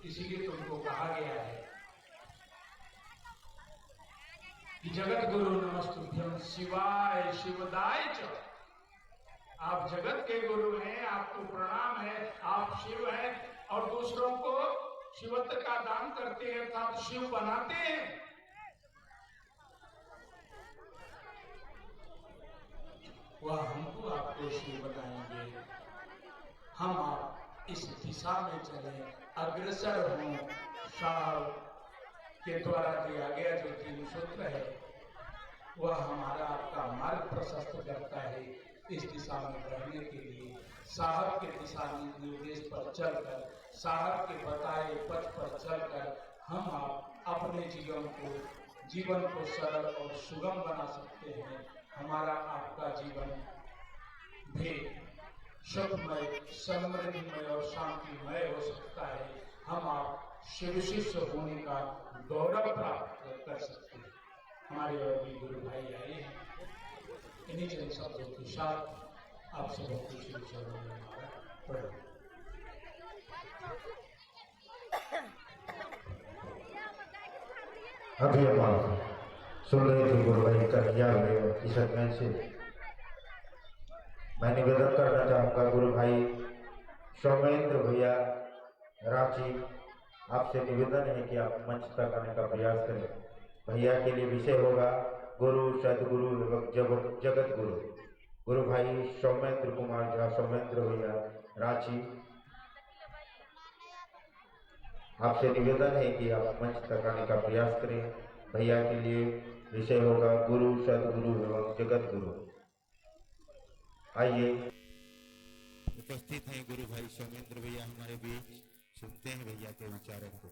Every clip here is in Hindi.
इसीलिए तुमको कहा गया है कि जगत गुरु नमस्तुभ्यं शिवाय शिवदाय च। आप जगत के गुरु हैं, आपको प्रणाम है, आप शिव हैं और दूसरों को शिवत्व का दान करते हैं अर्थात शिव बनाते हैं। वह हमको आपको शिव बनाएंगे। हम आप इस दिशा में चले, अग्रसर हों। साहब के द्वारा दिया गया जो 3 सूत्र है वह हमारा आपका मार्ग प्रशस्त करता है इस दिशा में बढ़ने के लिए। साहब के दिशा निर्देश पर चलकर, साहब के बताए पथ पर चलकर हम आप अपने जीवन को सरल और सुगम बना सकते हैं। हमारा आपका जीवन भी सुखमय, समृद्धिमय और शांतिमय हो सकता है। हम आप शिव शिष्य होने का गौरव प्राप्त कर सकते हैं। हमारे और भी गुरु भाई आए हैं। इन्हीं चंद शब्दों के साथ आप सबों को शिव चरणों में हमारा प्रणाम। अभी हम सुन रहे थे गुरु भाई का किया से मैं निवेदन करना चाहूँगा गुरु भाई सौमेंद्र भैया रांची, आपसे निवेदन है कि आप मंच तक आने का प्रयास करें। भैया के लिए विषय होगा गुरु, सदगुरु एवं जगत गुरु। गुरु भाई सौमेंद्र कुमार झा, सौमेंद्र भैया रांची, आपसे निवेदन है कि आप मंच तक आने का प्रयास करें। भैया के लिए विषय होगा गुरु, सदगुरु एवं जगत गुरु। आइए उपस्थित हैं गुरु भाई सौमेंद्र भैया हमारे बीच, सुनते हैं भैया के विचारों को।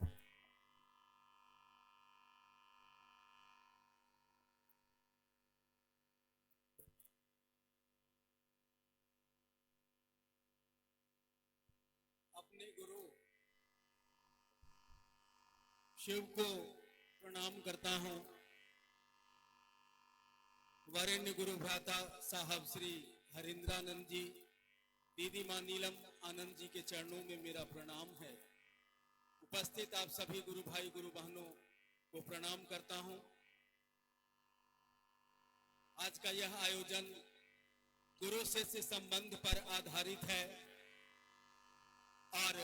अपने गुरु शिव को प्रणाम करता हूं। वरेण्य गुरु भ्राता साहब श्री हरिंद्रानंद जी, दीदी मां नीलम आनंद जी के चरणों में मेरा प्रणाम है। उपस्थित आप सभी गुरु भाई गुरु बहनों को प्रणाम करता हूं। आज का यह आयोजन गुरु शिष्य संबंध पर आधारित है और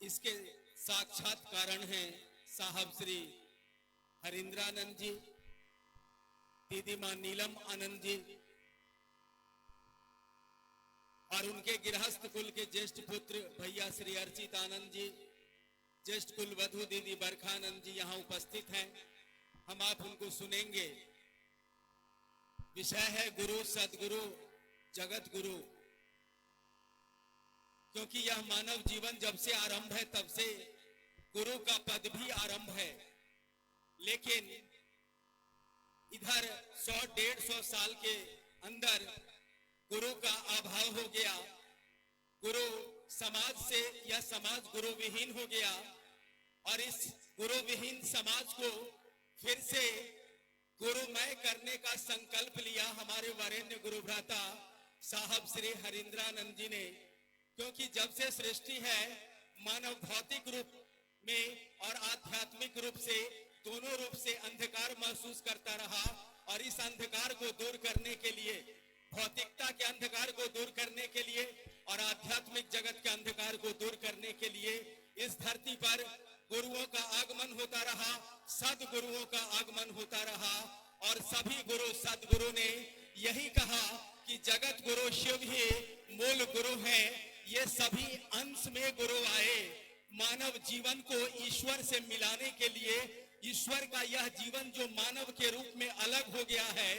इसके साक्षात कारण हैं साहब श्री हरिंद्रानंद जी, दीदी मां नीलम आनंद जी और उनके गृहस्थ कुल के ज्येष्ठ पुत्र भैया श्री अर्चित आनंद जी, ज्येष्ठ कुल वधु दीदी बरखानंद जी यहाँ उपस्थित हैं। हम आप उनको सुनेंगे। विषय है गुरु, सदगुरु, जगत गुरु। क्योंकि यह मानव जीवन जब से आरंभ है तब से गुरु का पद भी आरंभ है, लेकिन इधर 100-150 साल के अंदर गुरु का अभाव हो गया। गुरु समाज से यह समाज गुरु विहीन हो गया और इस गुरु विहीन समाज को फिर से गुरुमय करने का संकल्प लिया हमारे वरेण्य गुरु भ्राता साहब श्री हरिंद्रानंद जी ने। क्योंकि जब से सृष्टि है मानव भौतिक रूप में और आध्यात्मिक रूप से, दोनों रूप से अंधकार महसूस करता रहा और इस अंधकार को दूर करने के लिए, भौतिकता के अंधकार को दूर करने के लिए और आध्यात्मिक जगत के अंधकार को दूर करने के लिए इस धरती पर गुरुओं का आगमन होता रहा, सदगुरुओं का आगमन होता रहा और सभी गुरु सदगुरु ने यही कहा कि जगत गुरु शिव ही मूल गुरु हैं। ये सभी अंश में गुरु आए मानव जीवन को ईश्वर से मिलाने के लिए। ईश्वर का यह जीवन जो मानव के रूप में अलग हो गया है,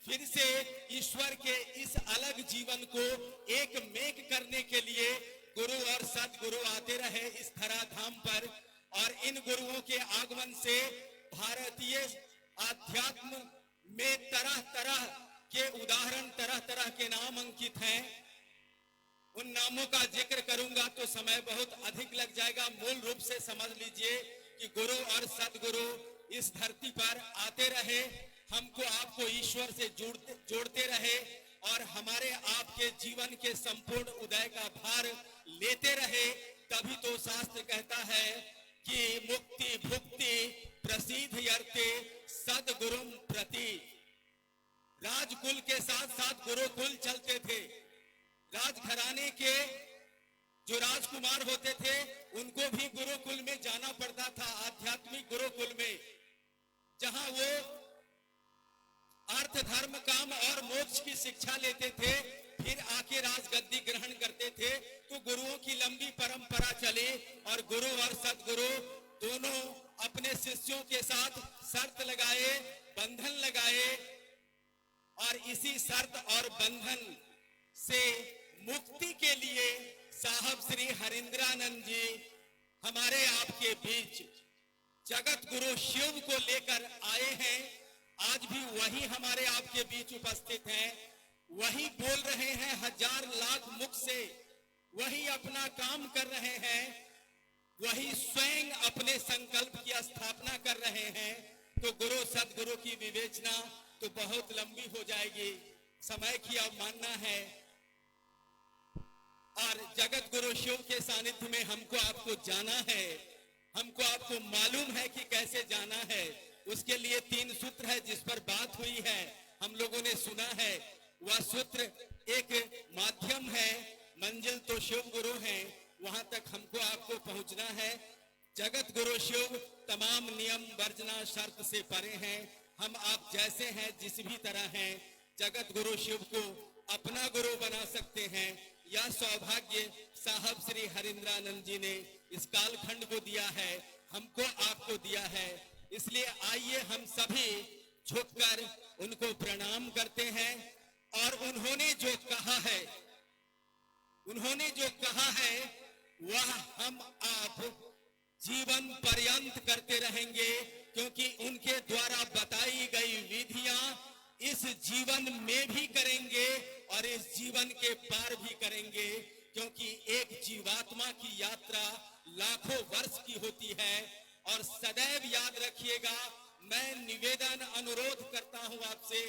फिर से ईश्वर के इस अलग जीवन को एक मेक करने के लिए गुरु और सदगुरु आते रहे इस धराधाम पर। और इन गुरुओं के आगमन से भारतीय आध्यात्म में तरह तरह के उदाहरण, तरह तरह के नाम अंकित हैं। उन नामों का जिक्र करूंगा तो समय बहुत अधिक लग जाएगा। मूल रूप से समझ लीजिए कि गुरु और सदगुरु इस धरती पर आते रहे, हमको आपको ईश्वर से जोड़ते रहे और हमारे आपके जीवन के संपूर्ण उदय का भार लेते रहे। तभी तो शास्त्र कहता है कि मुक्ति भुक्ति प्रसिद्ध यर्ते सदगुरुम प्रति। राजकुल के साथ साथ गुरुकुल चलते थे। राजघराने के जो राजकुमार होते थे उनको भी गुरुकुल में जाना पड़ता था, आध्यात्मिक गुरुकुल में, जहां वो अर्थ धर्म काम और मोक्ष की शिक्षा लेते थे, फिर आके राजगद्दी ग्रहण करते थे। तो गुरुओं की लंबी परंपरा चली और गुरु और सदगुरु दोनों अपने शिष्यों के साथ शर्त लगाए, बंधन लगाए, और इसी शर्त और बंधन से मुक्ति के लिए साहब श्री हरिंद्रानंद जी हमारे आपके बीच जगत गुरु शिव को लेकर आए हैं। आज भी वही हमारे आपके बीच उपस्थित हैं, वही बोल रहे हैं हजार लाख मुख से, वही अपना काम कर रहे हैं, वही स्वयं अपने संकल्प की स्थापना कर रहे हैं। तो गुरु सदगुरु की विवेचना तो बहुत लंबी हो जाएगी, समय की अवमानना है। और जगत गुरु शिव के सानिध्य में हमको आपको जाना है, हमको आपको मालूम है कि कैसे जाना है। उसके लिए 3 सूत्र है जिस पर बात हुई है, हम लोगों ने सुना है। वह सूत्र एक माध्यम है, मंजिल तो शिव गुरु हैं, वहां तक हमको आपको पहुंचना है। जगत गुरु शिव तमाम नियम वर्जना शर्त से परे हैं। हम आप जैसे हैं, जिस भी तरह हैं, जगत गुरु शिव को अपना गुरु बना सकते हैं। यह सौभाग्य साहब श्री हरिंद्रानंद जी ने इस कालखंड को दिया है, हमको आपको दिया है। इसलिए आइए हम सभी झुककर उनको प्रणाम करते हैं। और उन्होंने जो कहा है, वह हम आप जीवन पर्यंत करते रहेंगे, क्योंकि उनके द्वारा बताई गई विधियां इस जीवन में भी करेंगे और इस जीवन के पार भी करेंगे। क्योंकि एक जीवात्मा की यात्रा लाखों वर्ष की होती है। और सदैव याद रखिएगा, मैं निवेदन अनुरोध करता हूं आपसे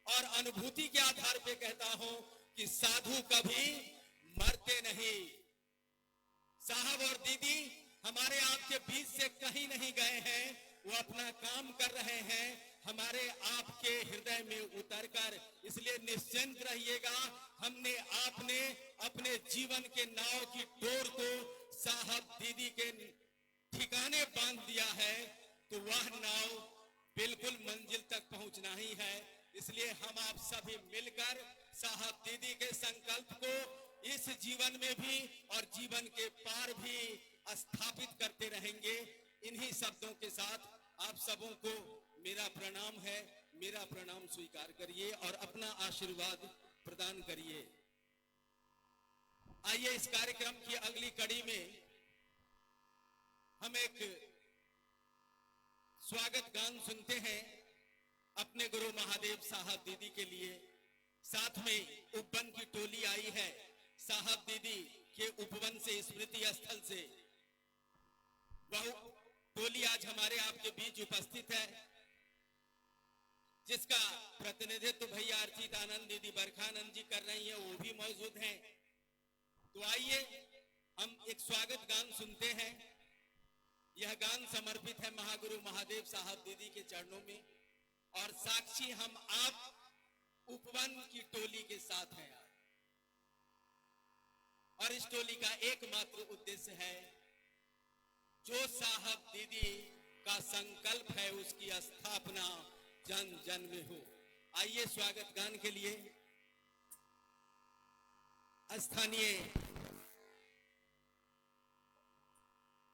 और अनुभूति के आधार पे कहता हूं कि साधु कभी मरते नहीं। साहब और दीदी हमारे आपके बीच से कहीं नहीं गए हैं, वो अपना काम कर रहे हैं हमारे आपके हृदय में उतरकर। इसलिए निश्चिंत रहिएगा, हमने आपने अपने जीवन के नाव की डोर को साहब दीदी के ठिकाने बांध दिया है, तो वह नाव बिल्कुल मंजिल तक पहुंचना ही है। इसलिए हम आप सभी मिलकर साहब दीदी के संकल्प को इस जीवन में भी और जीवन के पार भी स्थापित करते रहेंगे। इन्हीं शब्दों के साथ आप सबों को मेरा प्रणाम है, मेरा प्रणाम स्वीकार करिए और अपना आशीर्वाद प्रदान करिए। आइए इस कार्यक्रम की अगली कड़ी में हम एक स्वागत गान सुनते हैं अपने गुरु महादेव साहब दीदी के लिए। साथ में उपवन की टोली आई है साहब दीदी के उपवन से, स्मृति स्थल से। वह टोली आज हमारे आपके बीच उपस्थित है, जिसका प्रतिनिधित्व भैया अर्चित आनंद दीदी बरखानंद जी कर रही हैं, वो भी मौजूद हैं। तो आइए हम एक स्वागत गान सुनते हैं। यह गान समर्पित है महागुरु महादेव साहब दीदी के चरणों में, और साक्षी हम आप उपवन की टोली के साथ हैं। और इस टोली का एकमात्र उद्देश्य है, जो साहब दीदी का संकल्प है उसकी स्थापना जन जन में हो। आइए स्वागत गान के लिए स्थानीय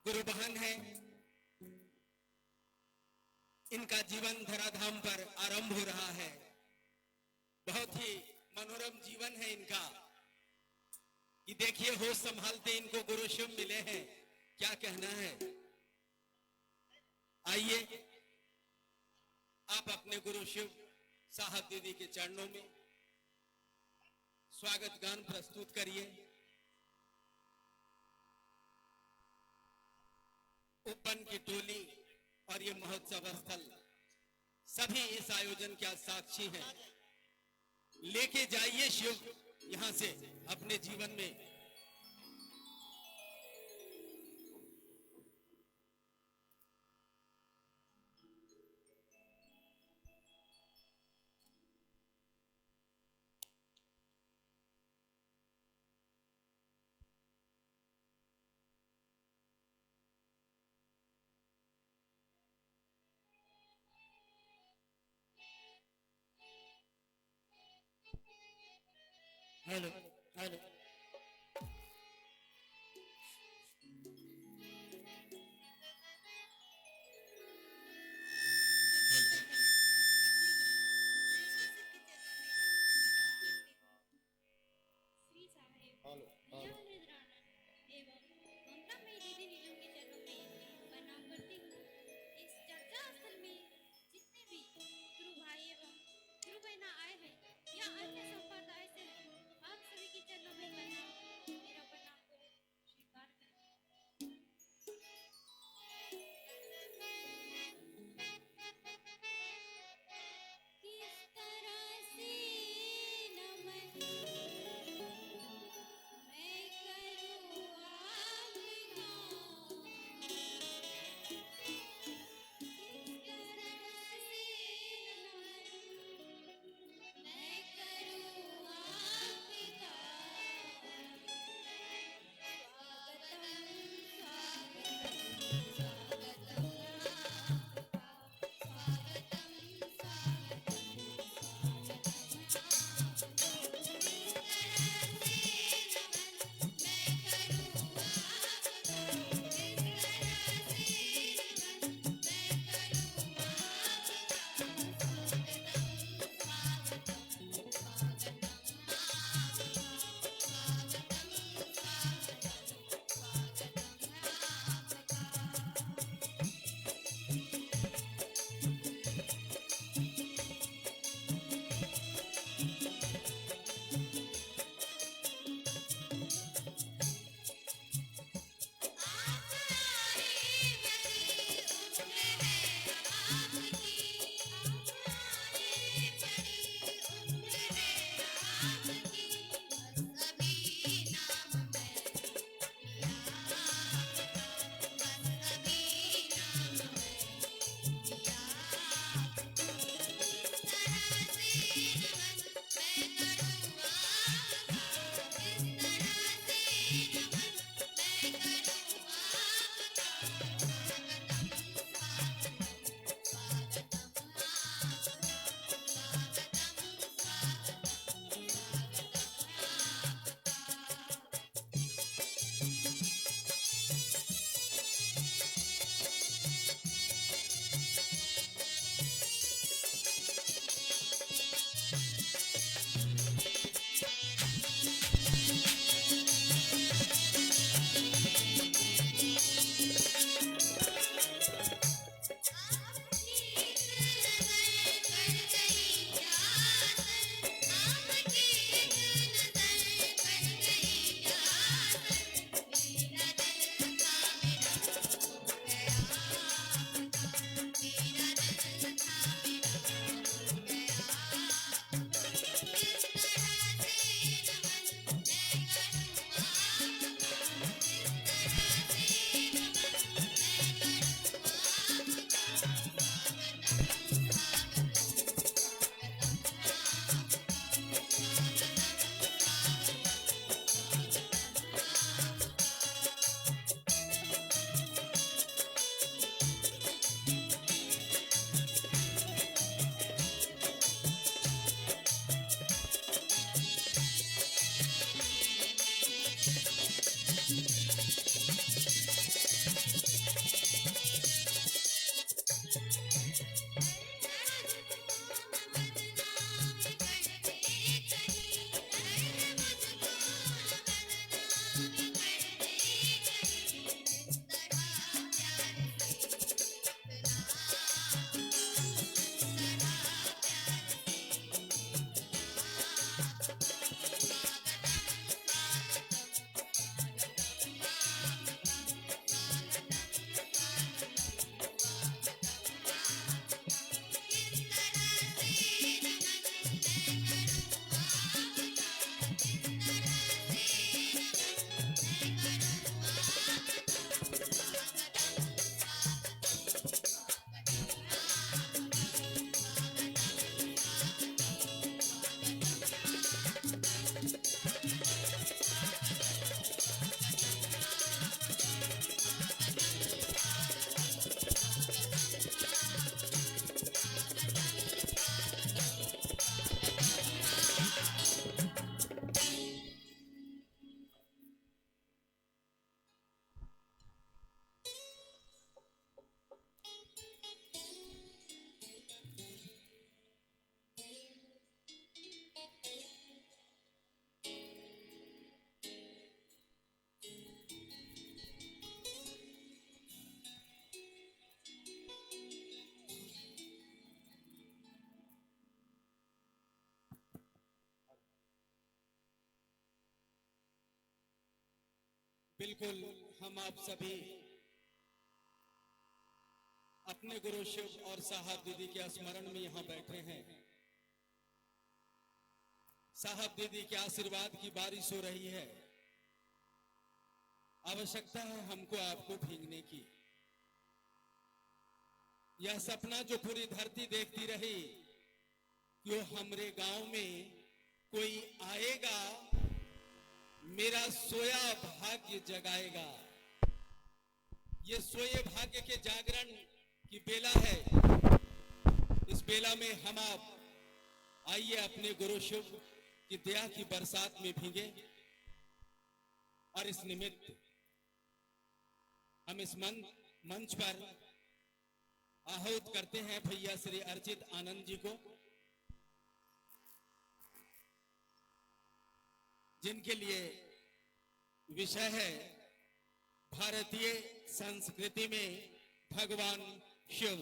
गुरु बहन है, इनका जीवन धराधाम पर आरंभ हो रहा है। बहुत ही मनोरम जीवन है इनका कि देखिए होश संभालते इनको गुरु शिव मिले हैं, क्या कहना है। आइए आप अपने गुरु शिव साहब दीदी के चरणों में स्वागत गान प्रस्तुत करिए। उपवन की टोली और ये महोत्सव स्थल सभी इस आयोजन के साक्षी हैं। लेके जाइए शिव यहां से अपने जीवन में। हेलो हेलो श्री साहेब भैया रुद्रानंद एवं ममतामयी दीदी नीलम के चरणों में प्रणाम करती हूँ। इस चर्चा स्थल में जितने भी गुरु भाई एवं गुरु बहना आए हैं या अन्य संप्रदाय से हैं, आप सभी के चरणों में मेरा प्रणाम को स्वीकार करें। किस तरह से नमन मैं करूँ आपका, किस तरह से नमन मैं करूँ आपका। बिल्कुल हम आप सभी अपने गुरु शिव और साहब दीदी के स्मरण में यहां बैठे हैं। साहब दीदी के आशीर्वाद की बारिश हो रही है। आवश्यकता है हमको आपको भीगने की। यह सपना जो पूरी धरती देखती रही कि वो हमरे गांव में कोई आएगा, मेरा सोया भाग्य जगाएगा। ये सोए भाग्य के जागरण की बेला है। इस बेला में हम आप आइए अपने गुरु शिव की दया की बरसात में भीगे। और इस निमित्त हम इस मंच पर आहूत करते हैं भैया श्री अर्चित आनंद जी को, जिनके लिए विषय है भारतीय संस्कृति में भगवान शिव।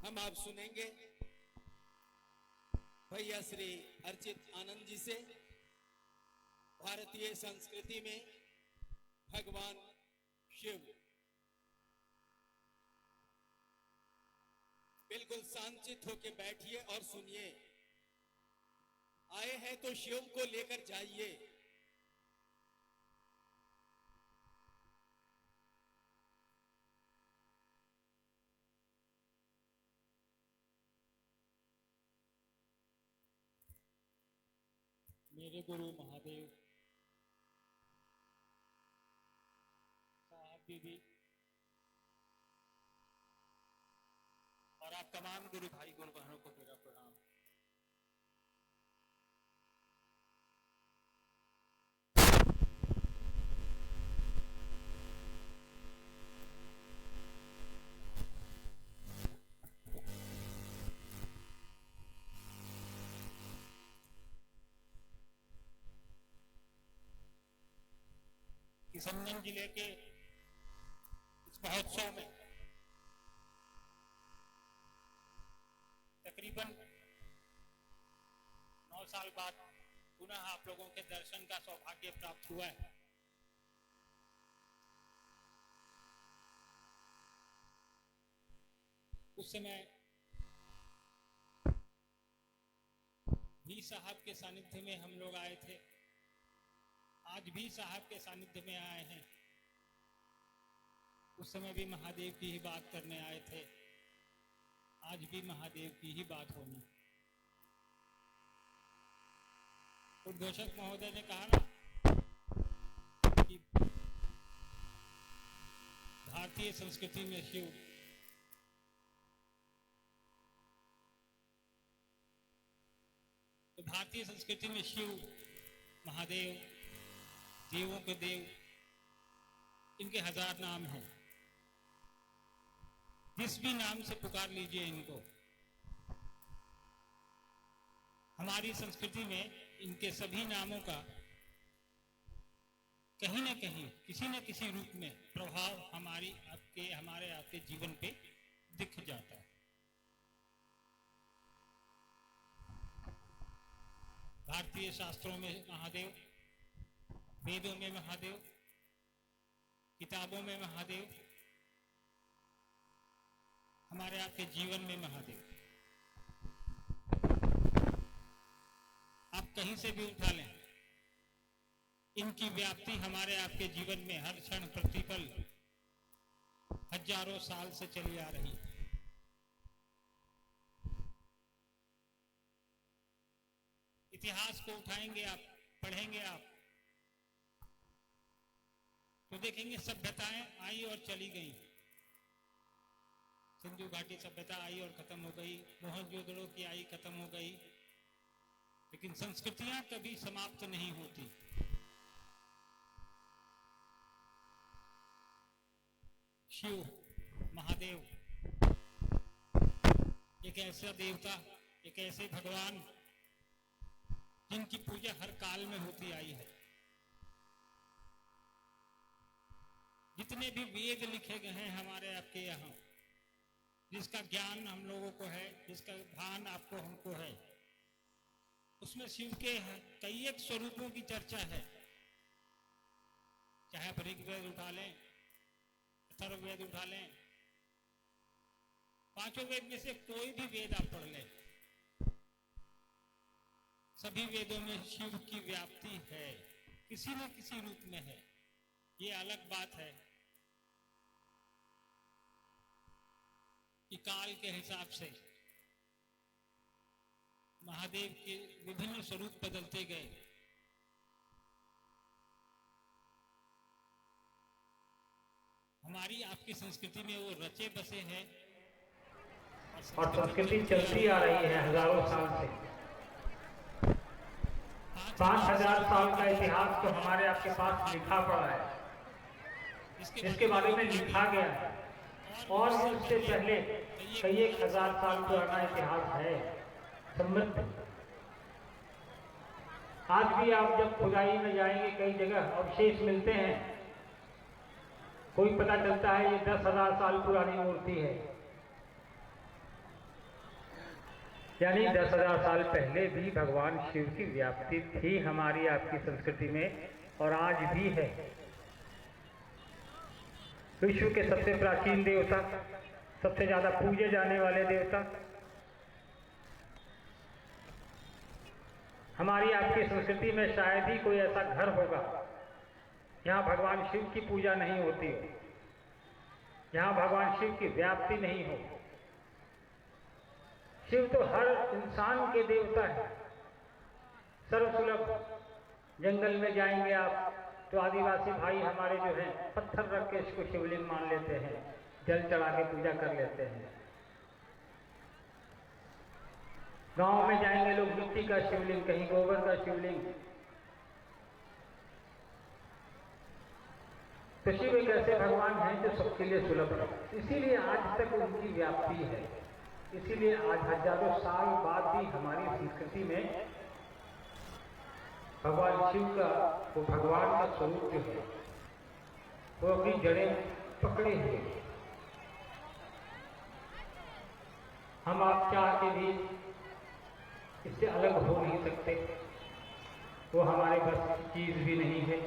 हम आप सुनेंगे भैया श्री अर्चित आनंद जी से भारतीय संस्कृति में भगवान शिव। बिल्कुल शांतित होकर बैठिए और सुनिए। आए हैं तो शिव को लेकर जाइए। मेरे गुरु महादेव, साहब दीदी और आप तमाम गुरु भाई गुरु बहनों को मेरा प्रणाम। किशनगंज जिले के इस महोत्सव में तकरीबन 9 साल बाद पुनः आप लोगों के दर्शन का सौभाग्य प्राप्त हुआ है। उस समय भी साहब के सानिध्य में हम लोग आए थे, आज भी साहब के सानिध्य में आए हैं। उस समय भी महादेव की ही बात करने आए थे, आज भी महादेव की ही बात होनी। उद्घोषक महोदय ने कहा ना कि भारतीय संस्कृति में शिव, तो भारतीय संस्कृति में शिव, महादेव, देवों के देव, इनके 1000 नाम हैं। जिस भी नाम से पुकार लीजिए इनको। हमारी संस्कृति में इनके सभी नामों का कहीं ना कहीं किसी न किसी रूप में प्रभाव हमारे आपके जीवन पे दिख जाता है। भारतीय शास्त्रों में महादेव, वेदों में महादेव, किताबों में महादेव, हमारे आपके जीवन में महादेव। आप कहीं से भी उठा लें, इनकी व्याप्ति हमारे आपके जीवन में हर क्षण प्रतिपल हजारों साल से चली आ रही है। इतिहास को उठाएंगे आप, पढ़ेंगे आप, तो देखेंगे सभ्यताएं आई और चली गई। सिंधु घाटी सभ्यता आई और खत्म हो गई, मोहनजोदड़ो की आई, खत्म हो गई, लेकिन संस्कृतियां कभी समाप्त नहीं होती। शिव, महादेव एक ऐसा देवता, एक ऐसे भगवान जिनकी पूजा हर काल में होती आई है। जितने भी वेद लिखे गए हैं हमारे आपके यहाँ, जिसका ज्ञान हम लोगों को है, जिसका भान आपको हमको है, उसमें शिव के कई एक स्वरूपों की चर्चा है। चाहे आप ऋग्वेद उठा लें, अथर्ववेद उठा लें, पांचों वेद में से कोई भी वेद आप पढ़ लें, सभी वेदों में शिव की व्याप्ति है, किसी न किसी रूप में है। ये अलग बात है कि काल के हिसाब से महादेव के विभिन्न स्वरूप बदलते गए। हमारी आपकी संस्कृति में वो रचे बसे हैं और संस्कृति चलती आ रही है हजारों साल से। 5000 साल का इतिहास तो हमारे आपके पास लिखा पड़ा है, जिसके बारे में लिखा गया है, और उससे पहले कई एक हजार साल पुराना इतिहास है समृद्ध। आज भी आप जब खुदाई में जाएंगे कई जगह अवशेष मिलते हैं, कोई पता चलता है ये 10,000 साल पुरानी मूर्ति है, यानी 10,000 साल पहले भी भगवान शिव की व्याप्ति थी हमारी आपकी संस्कृति में, और आज भी है। विश्व के सबसे प्राचीन देवता, सबसे ज्यादा पूजे जाने वाले देवता, हमारी आपकी संस्कृति में शायद ही कोई ऐसा घर होगा जहां भगवान शिव की पूजा नहीं होती हो, जहां भगवान शिव की व्याप्ति नहीं हो। शिव तो हर इंसान के देवता है, सर्वसुलभ। जंगल में जाएंगे आप तो आदिवासी भाई हमारे जो हैं पत्थर रख के इसको शिवलिंग मान लेते हैं, जल चढ़ा के पूजा कर लेते हैं। गांव में जाएंगे लोग मिट्टी का शिवलिंग, कहीं गोबर का शिवलिंग। तो शिव एक ऐसे भगवान हैं जो सबके लिए सुलभ है, इसीलिए आज तक उनकी व्याप्ति है। इसीलिए आज हजारों साल बाद भी हमारी संस्कृति में भगवान शिव का वो भगवान का स्वरूप जो है वो अपनी जड़ें पकड़े हुए। हम आप चाह के भी इससे अलग हो नहीं सकते, वो हमारे बस की चीज भी नहीं है।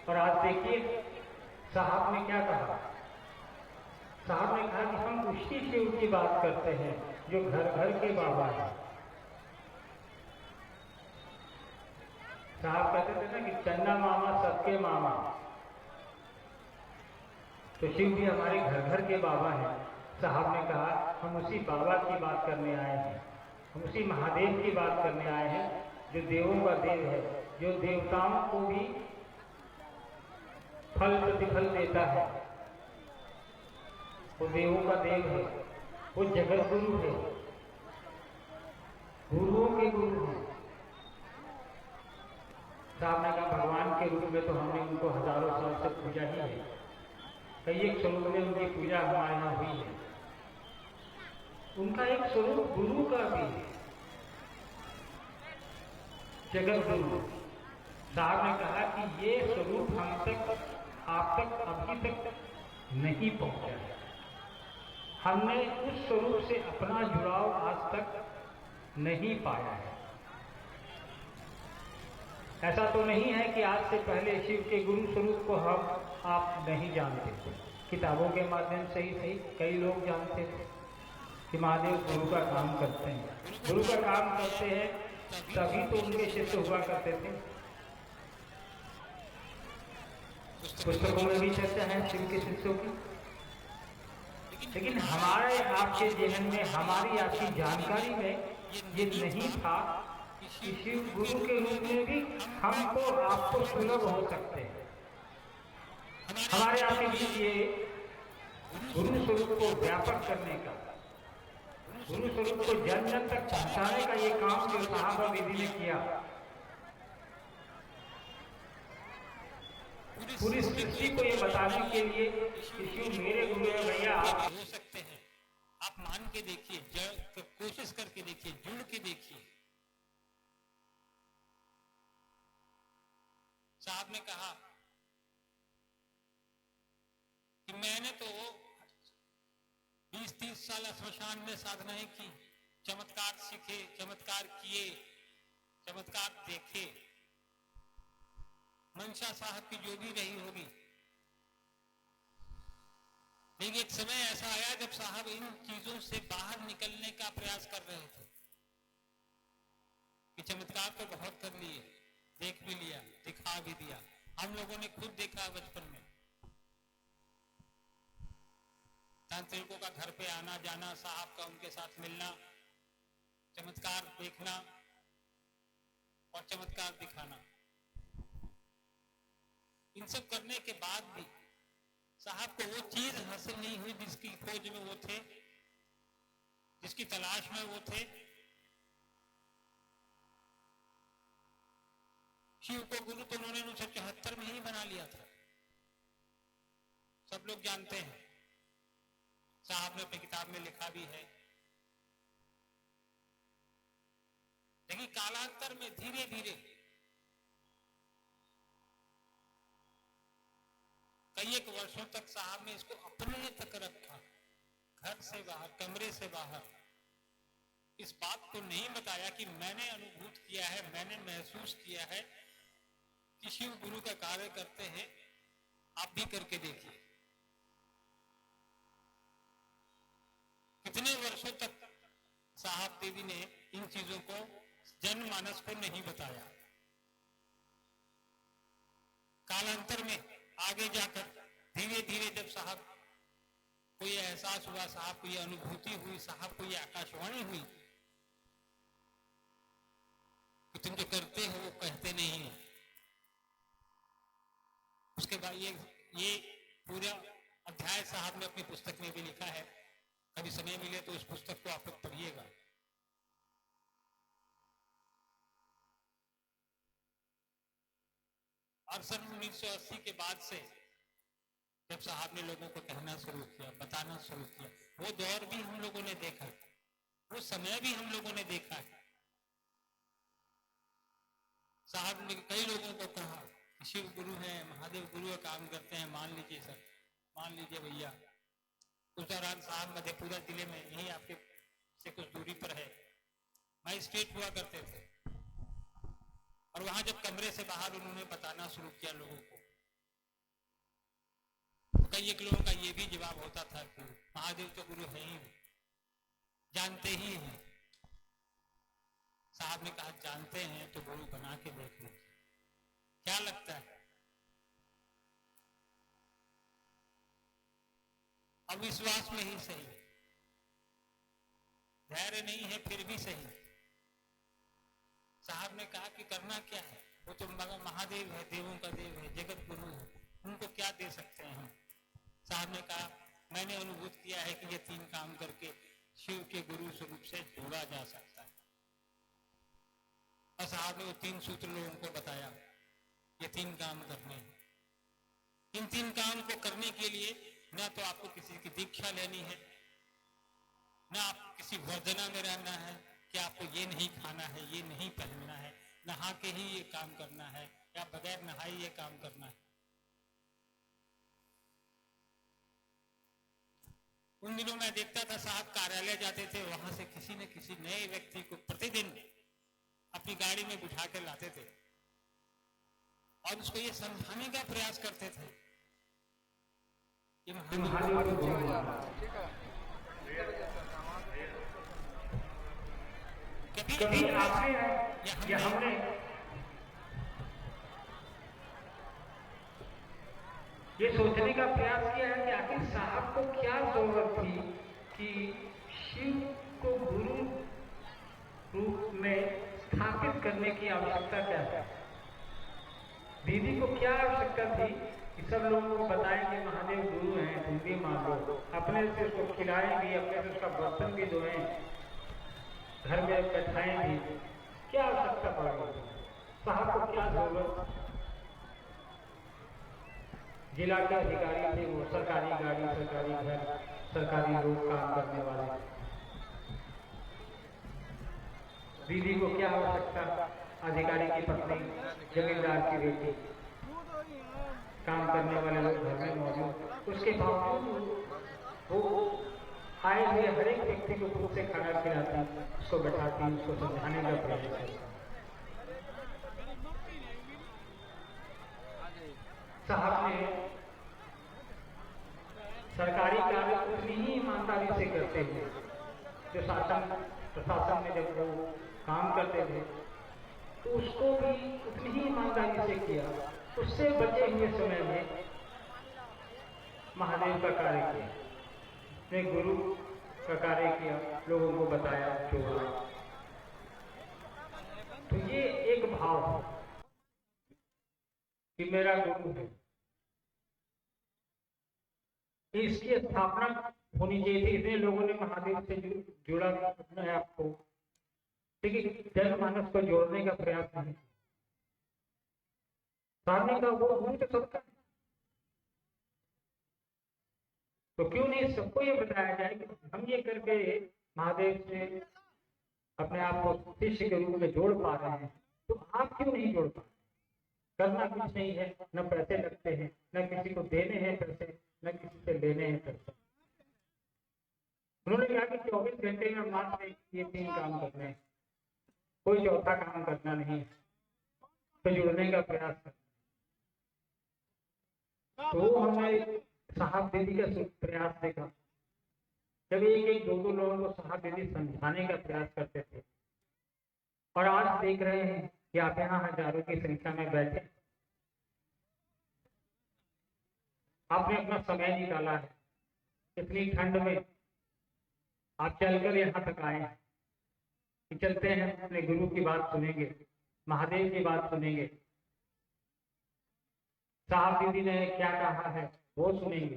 और आज देखिए साहब ने क्या कहा, साहब ने कहा कि हम उसी शिव की बात करते हैं जो घर घर के बाबा है। साहब कहते थे ना कि चन्ना मामा सबके मामा, तो शिव भी हमारे घर घर के बाबा हैं। साहब ने कहा हम उसी बाबा की बात करने आए हैं, हम उसी महादेव की बात करने आए हैं जो देवों का देव है, जो देवताओं को भी फल प्रतिफल देता है। वो देवों का देव है, वो जगत गुरु है, गुरुओं के गुरु हैं। साहब ने कहा भगवान के रूप में तो हमने उनको हजारों साल से पूजा ही है, कई एक स्वरूप में उनकी पूजा हमारे यहाँ हुई है। उनका एक स्वरूप गुरु का भी है, जगत गुरु। साहब ने कहा कि ये स्वरूप हम तक, आप तक अभी तक नहीं पहुंचा है। हमने उस स्वरूप से अपना जुड़ाव आज तक नहीं पाया है। ऐसा तो नहीं है कि आज से पहले शिव के गुरु स्वरूप को हम आप नहीं जानते थे, किताबों के माध्यम से ही सही कई लोग जानते थे कि महादेव गुरु का काम करते हैं। गुरु का काम करते हैं तभी तो उनके शिष्य हुआ करते थे। पुस्तकों में भी चर्चा है शिव के शिष्यों की, लेकिन हमारे आपके जहन में, हमारी आपकी जानकारी में ये नहीं था कि शिव गुरु के रूप में भी हमको आपको सुलभ हो सकते हैं। हमारे आपके बीच ये गुरु स्वरूप को व्यापक करने का, गुरु स्वरूप को जन जन तक पहुंचाने का ये काम जो साहब विधि ने किया, पूरी सृष्टि को ये बताने के लिए कि शिव मेरे गुरु है भैया। आप हो सकते हैं, आप मान के देखिए, कोशिश करके देखिए, जुड़ के देखिए। साहब ने कहा कि मैंने तो 20-30 साल श्मशान में साधनाएं की, चमत्कार सीखे, चमत्कार किए, चमत्कार देखे। मंशा साहब की जो भी रही होगी, लेकिन एक समय ऐसा आया जब साहब इन चीजों से बाहर निकलने का प्रयास कर रहे थे कि चमत्कार तो बहुत कर लिए, देख भी लिया, दिखा भी दिया। हम लोगों ने खुद देखा बचपन में, तांत्रिकों का घर पे आना जाना, साहब का उनके साथ मिलना, चमत्कार देखना और चमत्कार दिखाना। इन सब करने के बाद भी साहब को वो चीज हासिल नहीं हुई जिसकी खोज में वो थे, जिसकी तलाश में वो थे। शिव को गुरु तो उन्होंने 1974 में ही बना लिया था, सब लोग जानते हैं। साहब ने अपनी किताब में लिखा भी है। लेकिन कालांतर में धीरे धीरे कई एक वर्षों तक साहब ने इसको अपने तक रखा, घर से बाहर, कमरे से बाहर। इस बात को नहीं बताया कि मैंने अनुभूत किया है, मैंने महसूस किया है कि शिव गुरु का कार्य करते हैं, आप भी करके देखिए। कितने वर्षों तक साहब देवी ने इन चीजों को जनमानस को नहीं बताया। कालांतर में आगे जाकर धीरे धीरे जब साहब को ये एहसास हुआ, साहब को ये अनुभूति हुई, साहब को ये आकाशवाणी हुई कि तुम जो करते हो वो कहते नहीं हो, उसके बाद ये पूरा अध्याय साहब ने अपनी पुस्तक में भी लिखा है। कभी समय मिले तो उस पुस्तक को आप लोग पढ़िएगा। और सन 1980 के बाद से जब साहब ने लोगों को कहना शुरू किया, बताना शुरू किया, वो दौर भी हम लोगों ने देखा, वो समय भी हम लोगों ने देखा है। साहब ने कई लोगों को कहा शिव गुरु हैं, महादेव गुरु है, काम करते हैं, मान लीजिए सर, मान लीजिए भैया। उस दौरान साहब मधेपुरा जिले में, यही आपके से कुछ दूरी पर है, मजिस्ट्रेट हुआ करते थे। और वहां जब कमरे से बाहर उन्होंने बताना शुरू किया लोगों को, तो कई एक लोगों का ये भी जवाब होता था कि महादेव तो गुरु है ही, जानते ही हैं। साहब ने कहा जानते हैं तो गुरु बना के देख लो, क्या लगता है? अविश्वास में ही सही, धैर्य नहीं है फिर भी सही। साहब ने कहा कि करना क्या है, वो तो महादेव है, देवों का देव है, जगत गुरु है, उनको क्या दे सकते हैं हम। साहब ने कहा मैंने अनुभूत किया है कि ये 3 काम करके शिव के गुरु स्वरूप से जोड़ा जा सकता है। और साहब ने वो 3 सूत्र लोगों को बताया, ये 3 काम करने हैं। इन 3 काम को करने के लिए ना तो आपको किसी की दीक्षा लेनी है, ना आप किसी वर्धना में रहना है कि आपको ये नहीं खाना है, ये नहीं पहनना है, नहा के ही ये काम करना है या बगैर नहाए ये काम करना है। उन दिनों मैं देखता था साहब कार्यालय जाते थे, वहां से किसी न किसी नए व्यक्ति को प्रतिदिन अपनी गाड़ी में बिठा कर लाते थे और उसको ये समझाने का प्रयास करते थे कि कभी आपने या हमने ये सोचने का प्रयास किया है कि आखिर साहब को क्या जरूरत थी कि शिव को गुरु रूप में स्थापित करने की आवश्यकता क्या है? दीदी को क्या आवश्यकता थी कि सब लोगों को बताएं कि महादेव गुरु हैं, तुम भी मान लो, अपने से उसको खिलाएं भी, अपने से उसका बर्तन भी धोएं, घर में बैठाएं भी, क्या आवश्यकता पड़ गई? साहब को क्या जरूरत? जिला के अधिकारी थे वो, सरकारी गाड़ी, सरकारी घर, सरकारी लोग काम करने वाले। दीदी को क्या आवश्यकता? अधिकारी की पत्नी, जमींदार की बेटी, काम करने वाले लोग घर में मौजूद। उसके बावजूद वो आए हुए हर एक व्यक्ति को खुद से खाना खिलाती, उसको बैठाती, उसको समझाने का प्रयास करती। साहब ने सरकारी कार्य उतनी ही ईमानदारी से करते हुए, जो शासन प्रशासन में जब वो काम करते थे तो उसको भी उतनी ही ईमानदारी से किया। उससे बचे हुए समय में महादेव का कार्य किया, ने गुरु का कार्य किया, लोगों को बताया, जोड़ा। तो ये एक भाव है कि मेरा गुरु है, इसकी स्थापना होनी चाहिए थी। इतने लोगों ने महादेव से जुड़ा अपने आप को, लेकिन जनमानस को जोड़ने का प्रयास नहीं। सामने का वो गुरु तो सबका, तो क्यों नहीं सबको ये बताया जाए कि हम ये करके महादेव से अपने आप को शिष्य के रूप में जोड़ पा रहे हैं, तो आप क्यों नहीं जोड़ पा रहे? करना कुछ नहीं है, न पैसे लगते हैं, न किसी को देने हैं पैसे, न किसी से लेने हैं पैसे। उन्होंने कहा कि 24 घंटे में मात्र ये 3 काम करने हैं, कोई चौथा काम करना नहीं, तो जुड़ने का प्रयास करना। तो हमने साहब दीदी का प्रयास देखा, जब एक दो लोगों को साहब दीदी समझाने का प्रयास करते थे, और आज देख रहे हैं कि आप यहाँ हजारों की संख्या में बैठे, आपने अपना समय निकाला है, इतनी ठंड में आप चलकर यहाँ तक आए हैं कि चलते हैं अपने गुरु की बात सुनेंगे, महादेव की बात सुनेंगे, साहब दीदी ने क्या कहा है वो सुनेंगे।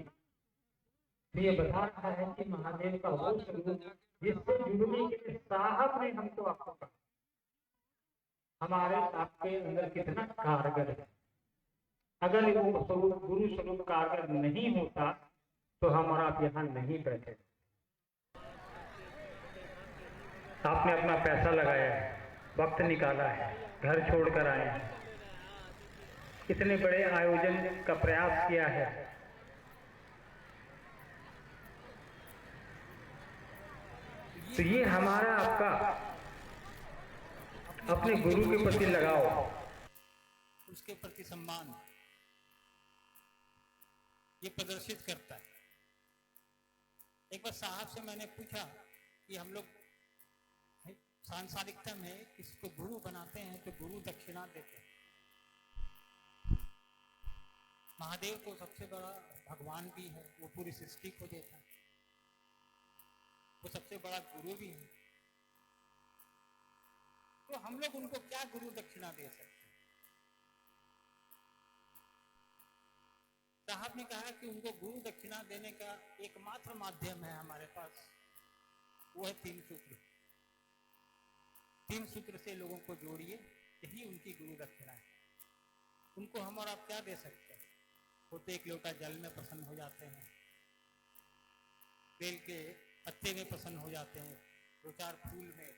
तो ये बता रहा है कि महादेव का वो स्वरूप जिससे जुड़ने के लिए साहब ने हमको आपको कहा, हमारे आपके अंदर कितना कारगर है। अगर वो स्वरूप गुरु स्वरूप कारगर नहीं होता तो हम और आप यहाँ नहीं बैठे। आपने अपना पैसा लगाया है, वक्त निकाला है, घर छोड़कर आए हैं, इतने बड़े आयोजन का प्रयास किया है, तो ये हमारा आपका अपने गुरु के प्रति लगाओ, उसके प्रति सम्मान ये प्रदर्शित करता है। एक बार साहब से मैंने पूछा कि हम लोग सांसारिकता में किसी को गुरु बनाते हैं तो गुरु दक्षिणा देते हैं। महादेव को सबसे बड़ा भगवान भी है, वो पूरी सृष्टि को देता है, वो सबसे बड़ा गुरु भी है, तो हम लोग उनको क्या गुरु दक्षिणा दे सकते हैं? साहब ने कहा कि उनको गुरु दक्षिणा देने का एकमात्र माध्यम है हमारे पास, वो है 3 सूत्र। 3 सूत्र से लोगों को जोड़िए, यही उनकी गुरु दक्षिणा है। उनको हम और आप क्या दे सकते हैं? वो तो 1 लोटा जल में प्रसन्न हो जाते हैं, बेल के पत्ते में प्रसन्न हो जाते हैं, 2-4 फूल में,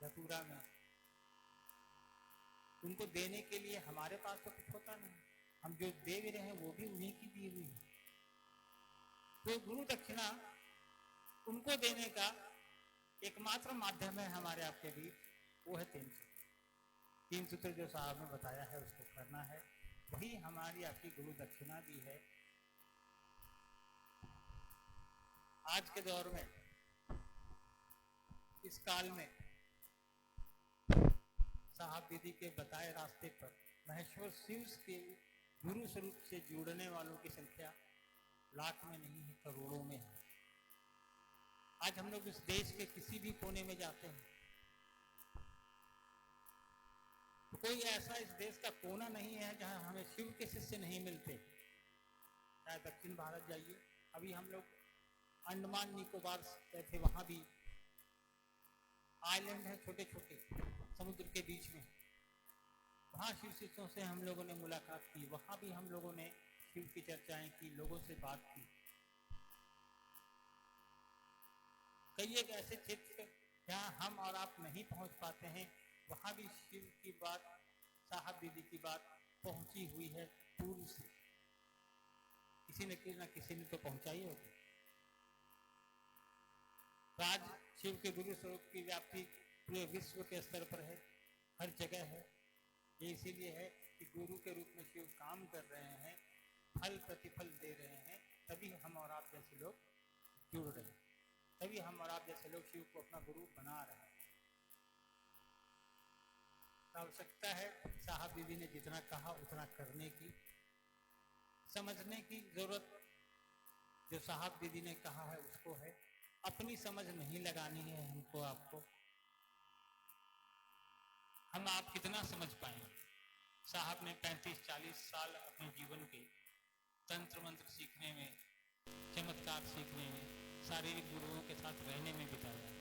धतूरा में। उनको देने के लिए हमारे पास तो कुछ होता नहीं, हम जो दे भी रहे हैं वो भी उन्हीं की दी हुई है। तो गुरु दक्षिणा उनको देने का एकमात्र माध्यम है हमारे आपके बीच, वो है 3 सूत्र। 3 सूत्र जो साहब ने बताया है उसको करना है, वही हमारी आपकी गुरु दक्षिणा भी है। आज के दौर में, इस काल में साहब दीदी के बताए रास्ते पर महेश्वर शिव के गुरु स्वरूप से जुड़ने वालों की संख्या लाख में नहीं है, करोड़ों में है। आज हम लोग इस देश के किसी भी कोने में जाते हैं तो कोई ऐसा इस देश का कोना नहीं है जहां हमें शिव के शिष्य नहीं मिलते। चाहे दक्षिण भारत जाइए, अभी हम लोग अंडमान निकोबार गए थे, वहां भी आइलैंड है छोटे छोटे समुद्र के बीच में, वहां शिव शिष्यों से हम लोगों ने मुलाकात की, वहां भी हम लोगों ने शिव की चर्चाएं की, लोगों से बात की। कई एक ऐसे क्षेत्र जहां हम और आप नहीं पहुंच पाते हैं, वहां भी शिव की बात, साहब दीदी की बात पहुंची हुई है पूर्व से, किसी न किसी ने तो पहुंचाई होगी। आज शिव के गुरु स्वरूप की व्याप्ति पूरे विश्व के स्तर पर है, हर जगह है। ये इसीलिए है कि गुरु के रूप में शिव काम कर रहे हैं, फल प्रतिफल दे रहे हैं, तभी हम और आप जैसे लोग जुड़ रहे हैं, तभी हम और आप जैसे लोग शिव को अपना गुरु बना रहे हैं। आवश्यकता है साहब दीदी ने जितना कहा उतना करने की, समझने की जरूरत जो साहब दीदी ने कहा है उसको है, अपनी समझ नहीं लगानी है हमको आपको। हम आप कितना समझ पाएंगे? साहब ने 35-40 साल अपने जीवन के तंत्र मंत्र सीखने में, चमत्कार सीखने में, शारीरिक गुरुओं के साथ रहने में बिताया।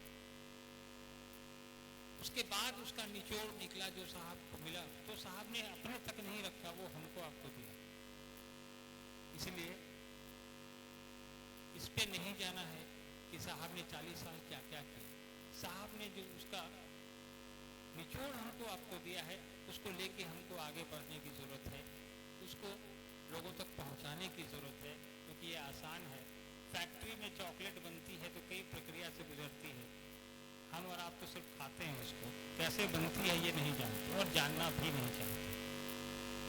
उसके बाद उसका निचोड़ निकला जो साहब को मिला, तो साहब ने अपने तक नहीं रखा, वो हमको आपको दिया। इसलिए इस पे नहीं जाना है कि साहब ने 40 साल क्या क्या किया। साहब ने जो उसका निचोड़ हमको आपको दिया है, उसको लेके हमको आगे बढ़ने की जरूरत है, उसको लोगों तक पहुंचाने की जरूरत है। क्योंकि ये आसान है, फैक्ट्री में चॉकलेट बनती है तो कई प्रक्रिया से गुजरती है, हम और आप तो सिर्फ खाते हैं उसको, कैसे बनती है ये नहीं जानते और जानना भी नहीं चाहते।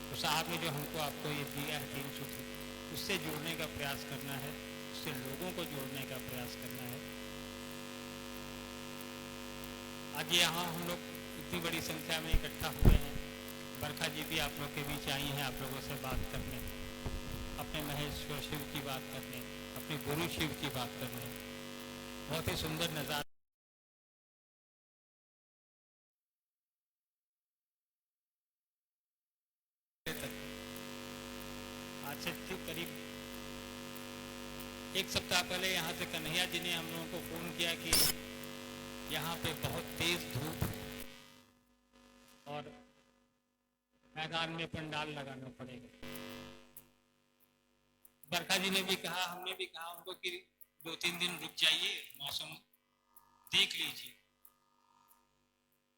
तो साहब ने जो हमको आपको ये दिया है 3 सूत्र, उससे जुड़ने का प्रयास करना है, उससे लोगों को जोड़ने का प्रयास करना है। आज यहाँ हम लोग इतनी बड़ी संख्या में इकट्ठा हुए हैं, बरखा जी भी आप लोग के बीच आई हैं आप लोगों से बात करने, अपने महेश्वर शिव की बात करने, अपने गुरु शिव की बात करने। बहुत ही सुंदर नज़ारा। आज से करीब 1 सप्ताह पहले यहाँ से कन्हैया जी ने हम लोगों को फोन किया कि यहाँ पे बहुत तेज धूप और मैदान में पंडाल लगाना पड़ेगा। बरखा जी ने भी कहा, हमने भी कहा उनको कि 2-3 दिन रुक जाइए, मौसम देख लीजिए,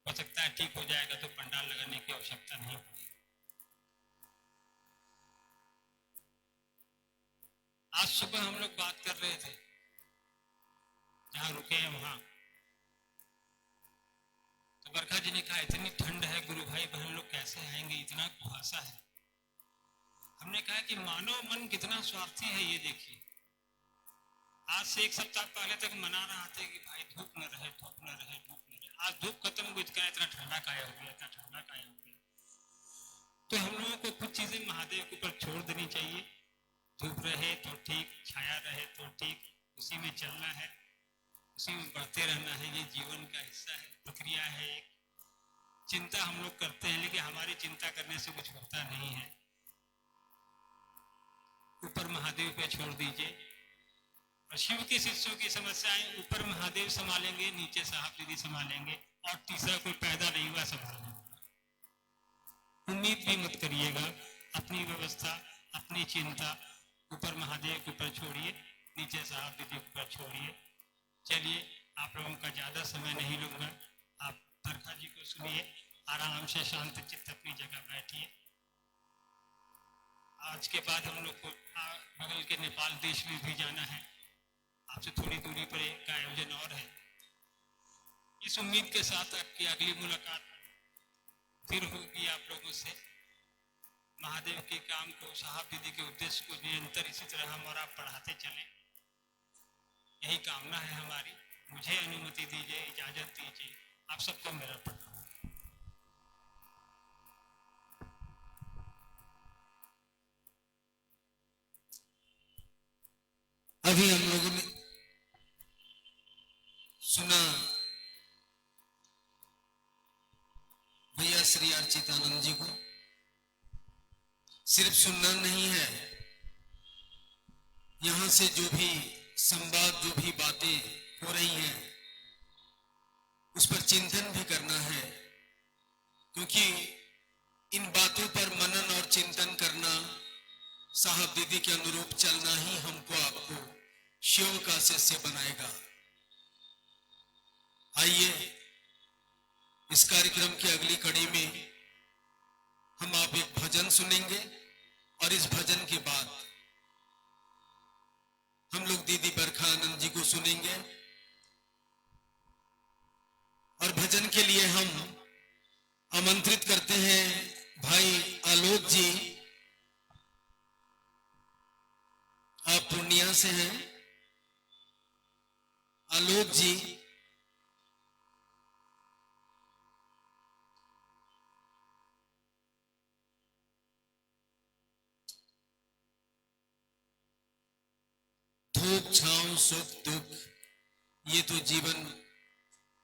हो सकता है ठीक हो जाएगा तो पंडाल लगाने की आवश्यकता नहीं पड़ेगी। आज सुबह हम लोग बात कर रहे थे, जहां रुके हैं वहां, तो बरखा जी ने कहा इतनी ठंड है गुरु भाई बहन लोग कैसे आएंगे, इतना कुहासा है। हमने कहा कि मानव मन कितना स्वार्थी है ये देखिए। आज से 1 सप्ताह पहले तक मना रहा था कि भाई धूप न रहे, धूप न रहे, धूप न रहे। आज धूप खत्म हुई, इतना ठंडा काया हो गया, इतना ठंडा काया हो गया। तो हम लोगों को कुछ चीजें महादेव के ऊपर छोड़ देनी चाहिए। धूप रहे तो ठीक, छाया रहे तो ठीक, उसी में चलना है, उसी में बढ़ते रहना है। ये जीवन का हिस्सा है, प्रक्रिया है एक। चिंता हम लोग करते हैं, लेकिन हमारी चिंता करने से कुछ होता नहीं है। ऊपर महादेव पे छोड़ दीजिए। और शिव के शिष्यों की समस्याएं ऊपर महादेव संभालेंगे, नीचे साहब दीदी संभालेंगे, और तीसरा कोई पैदा नहीं हुआ संभालेंगे। उम्मीद भी मत करिएगा, अपनी व्यवस्था, अपनी चिंता ऊपर महादेव के ऊपर छोड़िए, नीचे साहब दीदी के ऊपर छोड़िए। चलिए, आप लोगों का ज्यादा समय नहीं लूंगा, आप बरखा जी को सुनिए, आराम से शांत चित्त अपनी जगह बैठिए। आज के बाद हम लोग को बगल के नेपाल देश में भी जाना है, आपसे थोड़ी दूरी पर एक आयोजन और है। इस उम्मीद के साथ आपकी अगली मुलाकात फिर होगी आप लोगों से। महादेव के काम को, साहब दीदी के उद्देश्य को निरंतर इसी तरह हम और आप बढ़ाते चलें, यही कामना है हमारी। मुझे अनुमति दीजिए, इजाजत दीजिए, आप सबको मेरा प्रणाम। अभी हम लोगों ने सुना भैया श्री अर्चितानंद जी को। सिर्फ सुनना नहीं है, यहां से जो भी संवाद, जो भी बातें हो रही हैं, उस पर चिंतन भी करना है। क्योंकि इन बातों पर मनन और चिंतन करना, साहब दीदी के अनुरूप चलना ही हमको आपको शिव का शिष्य बनाएगा। आइए, इस कार्यक्रम की अगली कड़ी में हम आप एक भजन सुनेंगे, और इस भजन के बाद हम लोग दीदी बरखा आनंद जी को सुनेंगे। और भजन के लिए हम आमंत्रित करते हैं भाई आलोक जी। आप पूर्णिया से हैं। आलोक जी धूप छांव सुख दुख ये तो जीवन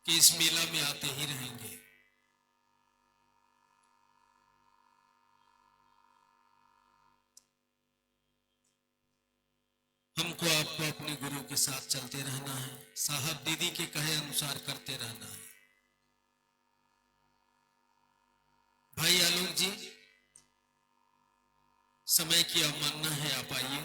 के इस मेला में आते ही रहेंगे। हमको आपको अपने गुरु के साथ चलते रहना है, साहब दीदी के कहे अनुसार करते रहना है। भाई आलोक जी, समय की अवमानना है, आप आइए।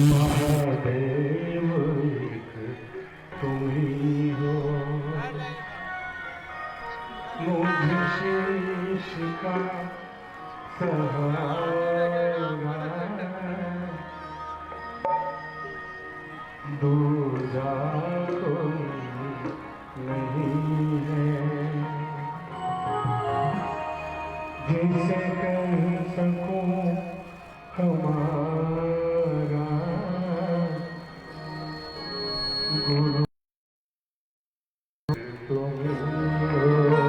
महादेव एक तुम ही हो, मुझे शेष का सहारा, दूजा कोई नहीं है, जिसे कह सकूं हमारा गुरु तुम हो।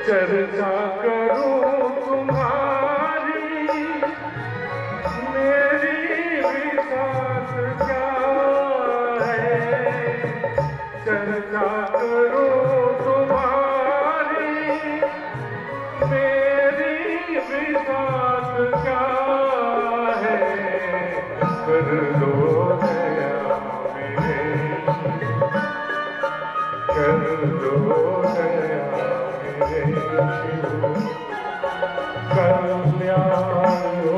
चर्चा करूं तुम्हारी, मेरी भी साथ क्या दया मेरे शिव कल्याण हो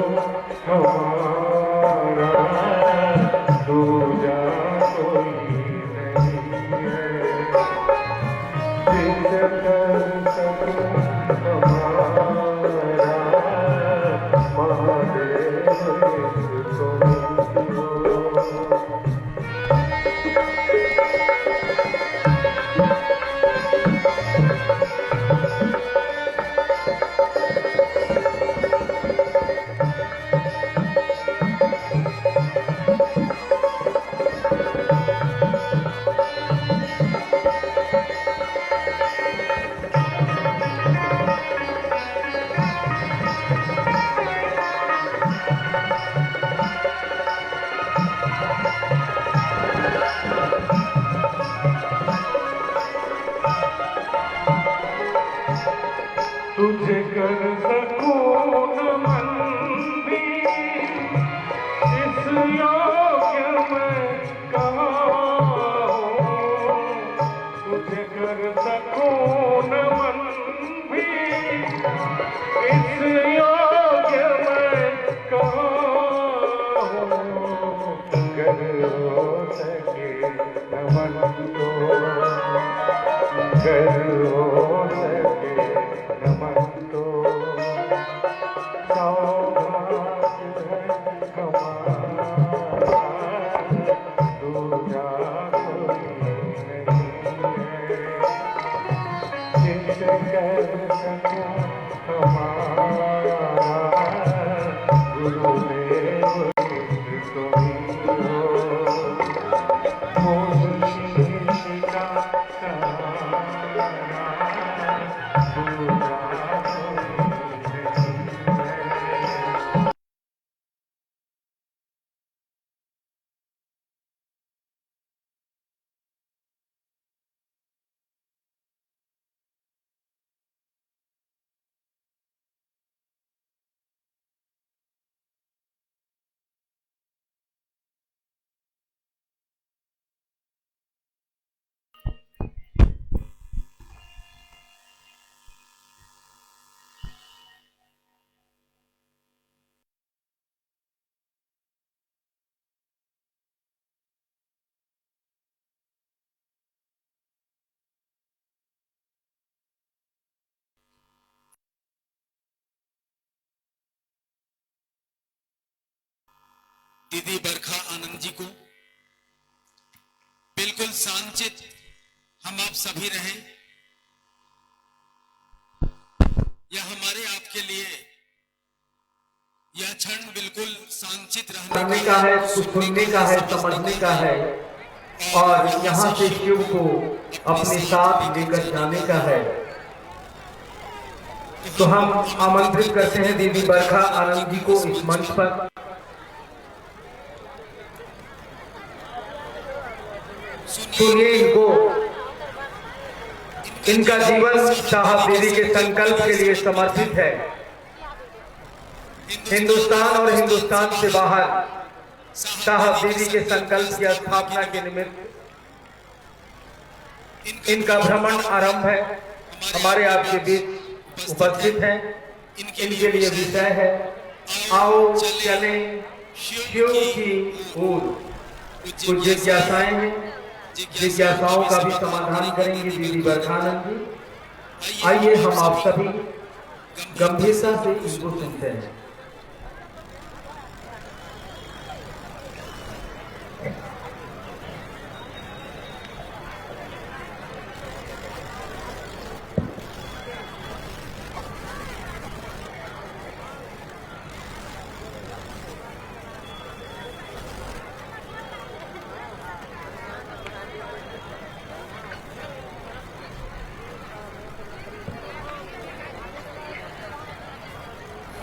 हमारा दूजा कोई नहीं है जिसे कर सकूं हमारा महादेव तुम हो। तुझे कर सकूं नमन भी इस योग्य मैं कहाँ हूँ तुझे कर सकूं नमन भी इस योग्य मैं कहाँ हूँ कर हो सके नमन तो कर हो सके नमन तो सौभाग्य है हमारा दूजा कोई नहीं है जिसे कर सकूं हमारा गुरुदेव तुम हो मुझे का दीदी बरखा आनंद जी को बिल्कुल शांतचित हम आप सभी रहें। यह हमारे आपके लिए यह क्षण बिल्कुल शांतचित रहने का है, कुछ सुनने का है, समझने का है और यहाँ से शिव को अपने साथ लेकर जाने का है। तो हम आमंत्रित करते हैं दीदी बरखा आनंद जी को इस मंच पर। सुनिए इनको, इनका जीवन साहब दीदी के संकल्प के लिए समर्पित है। हिंदुस्तान और हिंदुस्तान से बाहर साहब दीदी के संकल्प की स्थापना के निमित्त इनका भ्रमण आरंभ है। हमारे आपके बीच उपस्थित हैं। इनके लिए विषय है आओ चलें शिव की ओर। कुछ जिज्ञासाएं हैं, जिज्ञासाओं का भी समाधान करेंगे दीदी बरखानंद जी। आइए हम आप सभी गंभीरता से इनको सुनते हैं।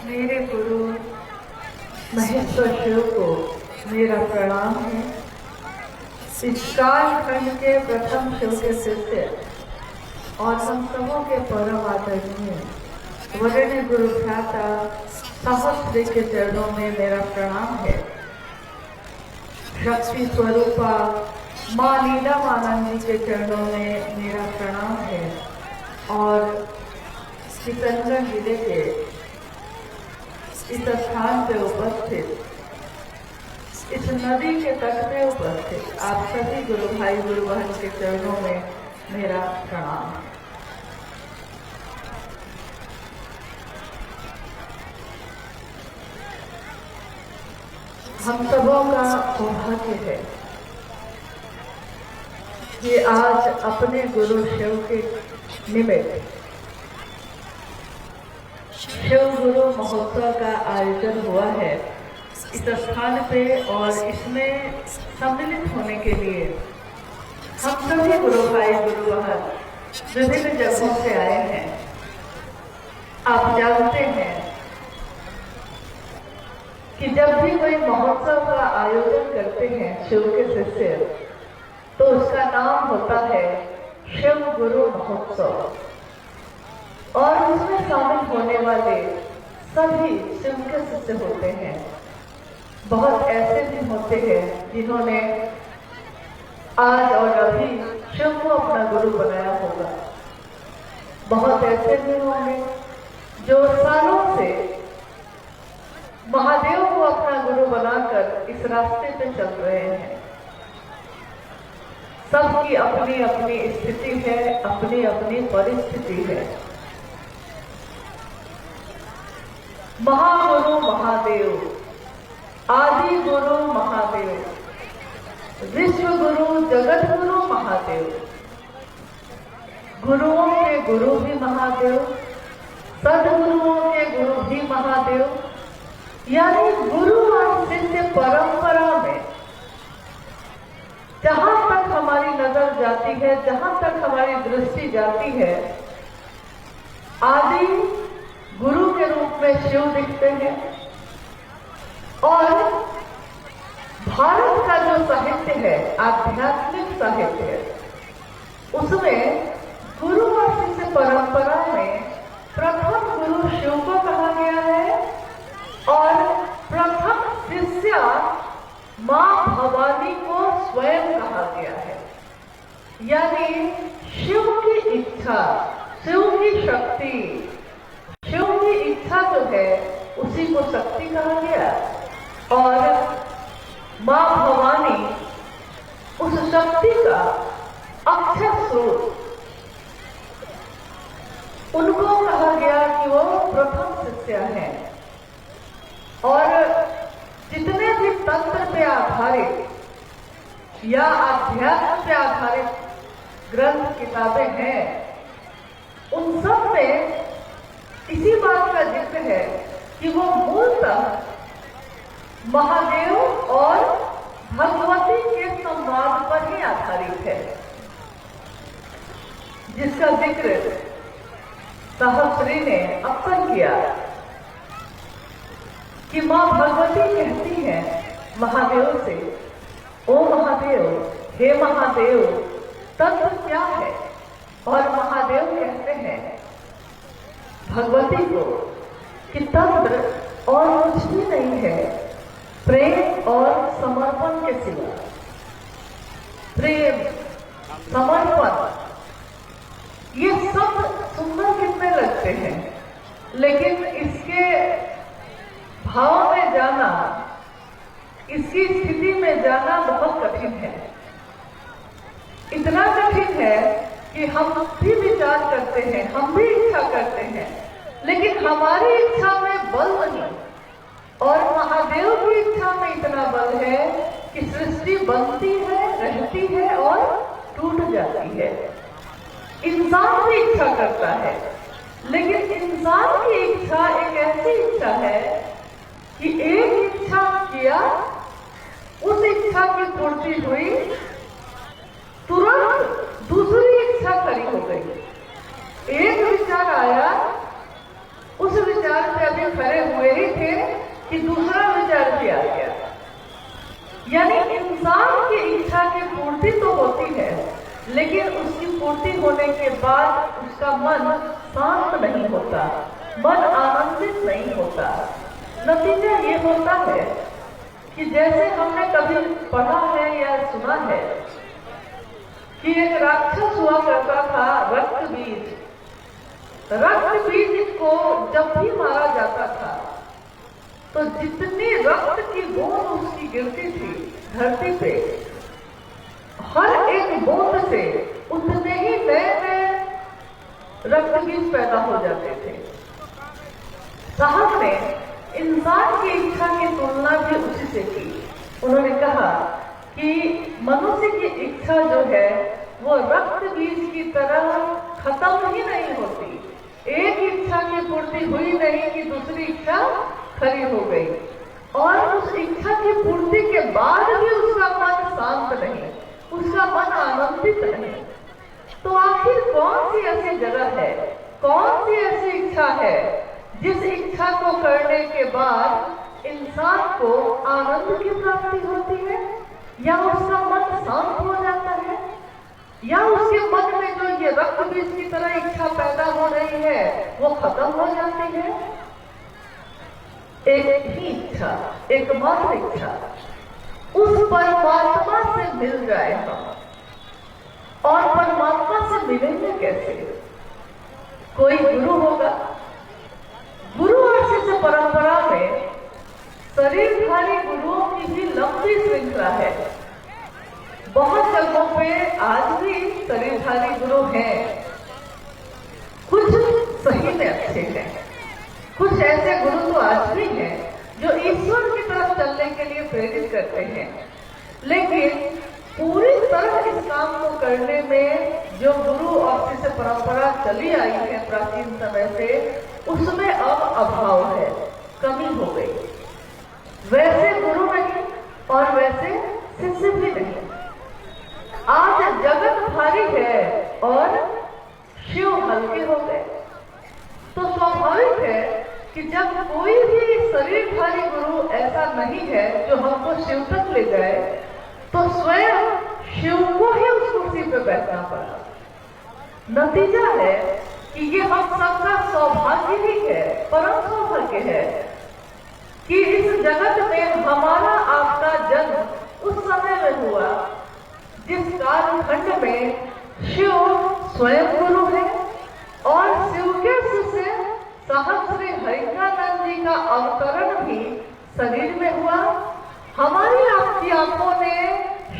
मेरे गुरु महेश्वर शिव को मेरा प्रणाम है। इस कालखंड के प्रथम शिव के शिष्य और हम सबों के परम आदरणीय वरेण्य गुरु भ्राता सहस्त्र के चरणों में मेरा प्रणाम है। शक्ति स्वरूपा माँ लीलामानंद जी के चरणों में मेरा प्रणाम है और किशनगंज जिले के इस स्थान पे उपस्थित, इस नदी के तट पे उपस्थित आप सभी गुरु भाई गुरु बहन के चरणों में मेरा प्रणाम। हम सबों का सौभाग्य है कि आज अपने गुरु शिव के निमित्त शिव गुरु महोत्सव का आयोजन हुआ है इस स्थान पे, और इसमें सम्मिलित होने के लिए हम सभी गुरु भाई गुरु बहन विभिन्न जगहों से आए हैं। आप जानते हैं कि जब भी कोई महोत्सव का आयोजन करते हैं शिव के शिष्य, तो उसका नाम होता है शिव गुरु महोत्सव, और उसमें शामिल होने वाले सभी शिव के शिष्य होते हैं। बहुत ऐसे भी होते हैं जिन्होंने आज और अभी शिव को अपना गुरु बनाया होगा। बहुत ऐसे भी होंगे जो सालों से महादेव को अपना गुरु बनाकर इस रास्ते पे चल रहे हैं। सबकी अपनी अपनी स्थिति है, अपनी अपनी परिस्थिति है। महागुरु महादेव, आदि गुरु महादेव, विश्व गुरु जगत गुरु महादेव, गुरुओं के गुरु भी महादेव, सदगुरुओं के गुरु भी महादेव, यानी गुरु और शिष्य परंपरा में जहां तक हमारी नजर जाती है, जहां तक हमारी दृष्टि जाती है, आदि गुरु के रूप में शिव दिखते हैं। और भारत का जो साहित्य है, आध्यात्मिक साहित्य है, उसमें गुरु और शिष्य परंपरा में प्रथम गुरु शिव को कहा गया है और प्रथम शिष्य मां भवानी को स्वयं कहा गया है। यानी शिव की इच्छा, शिव की शक्ति, शिव की इच्छा जो है उसी को शक्ति कहा गया, और मां भवानी उस शक्ति का अक्षर स्रोत, उनको कहा गया कि वो प्रथम शिष्य हैं। और जितने भी तंत्र पे आधारित या अध्यात्म पे आधारित ग्रंथ किताबें हैं, उन सब में इसी बात का जिक्र है कि वो मूलतः महादेव और भगवती के संवाद पर ही आधारित है, जिसका जिक्र सहस्री ने अक्सर किया कि मां भगवती कहती है महादेव से, ओ महादेव, हे महादेव, तत्व क्या है? और महादेव कहते हैं भगवती को कि तत्व और कुछ भी नहीं है प्रेम और समर्पण के सिवा। प्रेम, समर्पण, ये सब सुंदर कितने लगते हैं, लेकिन इसके भाव में जाना, इसकी स्थिति में जाना बहुत कठिन है। इतना कठिन है कि हम भी विचार करते हैं, हम भी इच्छा करते हैं, लेकिन हमारी इच्छा में बल नहीं, और महादेव की इच्छा में इतना बल है कि सृष्टि बनती है, रहती है और टूट जाती है। इंसान भी इच्छा करता है, लेकिन इंसान की इच्छा एक ऐसी इच्छा है कि एक इच्छा किया, उस इच्छा की पूर्ति हुई, तुरंत दूसरी इच्छा खड़ी हो गई। एक विचार आया, उस विचार से अभी खड़े हुए ही थे कि दूसरा विचार भी आ गया। यानी इंसान की इच्छा की पूर्ति तो होती है, लेकिन उसकी पूर्ति होने के बाद उसका मन शांत नहीं होता, मन आनंदित नहीं होता। नतीजा ये होता है कि जैसे हमने कभी पढ़ा है या सुना है कि एक राक्षस हुआ करता था रक्त बीज। रक्त बीज को जब भी मारा जाता था तो जितनी रक्त की बूंद उसकी गिरती थी धरती पे, हर एक बूंद से उतने ही नए नए रक्त बीज पैदा हो जाते थे। साहब ने इंसान की इच्छा की तुलना भी उसी से की। उन्होंने कहा कि मनुष्य की इच्छा जो है वो रक्त बीज की तरह खत्म ही नहीं होती। एक इच्छा की पूर्ति हुई नहीं कि दूसरी इच्छा खड़ी हो गई, और उस इच्छा की पूर्ति के बाद भी उसका मन शांत नहीं, उसका मन आनंदित नहीं। तो आखिर कौन सी ऐसी जगह है, कौन सी ऐसी इच्छा है जिस इच्छा को करने के बाद इंसान को आनंद की प्राप्ति होती है, या उसका मन शांत हो जाता है, या उसके मन में जो ये रक्त बीज की तरह इच्छा पैदा हो रही है वो खत्म हो जाती है? एक ही इच्छा, एकमात्र इच्छा, उस परमात्मा से मिल जाए हम। और परमात्मा से मिलेंगे कैसे? कोई गुरु होगा। गुरु और शिष्य परंपरा में शरीरधारी गुरुओं की भी लंबी श्रृंखला है। बहुत जगहों पे आज भी शरीरधारी गुरु हैं। कुछ सही में अच्छे हैं, कुछ ऐसे गुरु तो आज भी हैं जो ईश्वर की तरफ चलने के लिए प्रेरित करते हैं। लेकिन पूरी तरह इस काम को करने में जो गुरु और शिष्य परंपरा चली आई है प्राचीन समय से, उसमें अब अभाव है, कमी हो गई। वैसे गुरु नहीं और वैसे शिष्य भी नहीं। आज जगत भारी है और शिव हल्के हो गए। तो स्वाभाविक है कि जब कोई भी शरीरधारी गुरु ऐसा नहीं है जो हमको शिव तक ले जाए, तो स्वयं शिव को ही उस कुर्सी पे बैठना पड़ा। नतीजा है कि ये हम सबका सौभाग्य ही है, परम सौभाग्य है कि इस जगत में हमारा आपका जन्म उस समय में हुआ जिस कालखंड में शिव स्वयं गुरु है और शिव के शिष्य साहब श्री हरिकानंद जी का अवतरण भी शरीर में हुआ। हमारी आपकी आंखों ने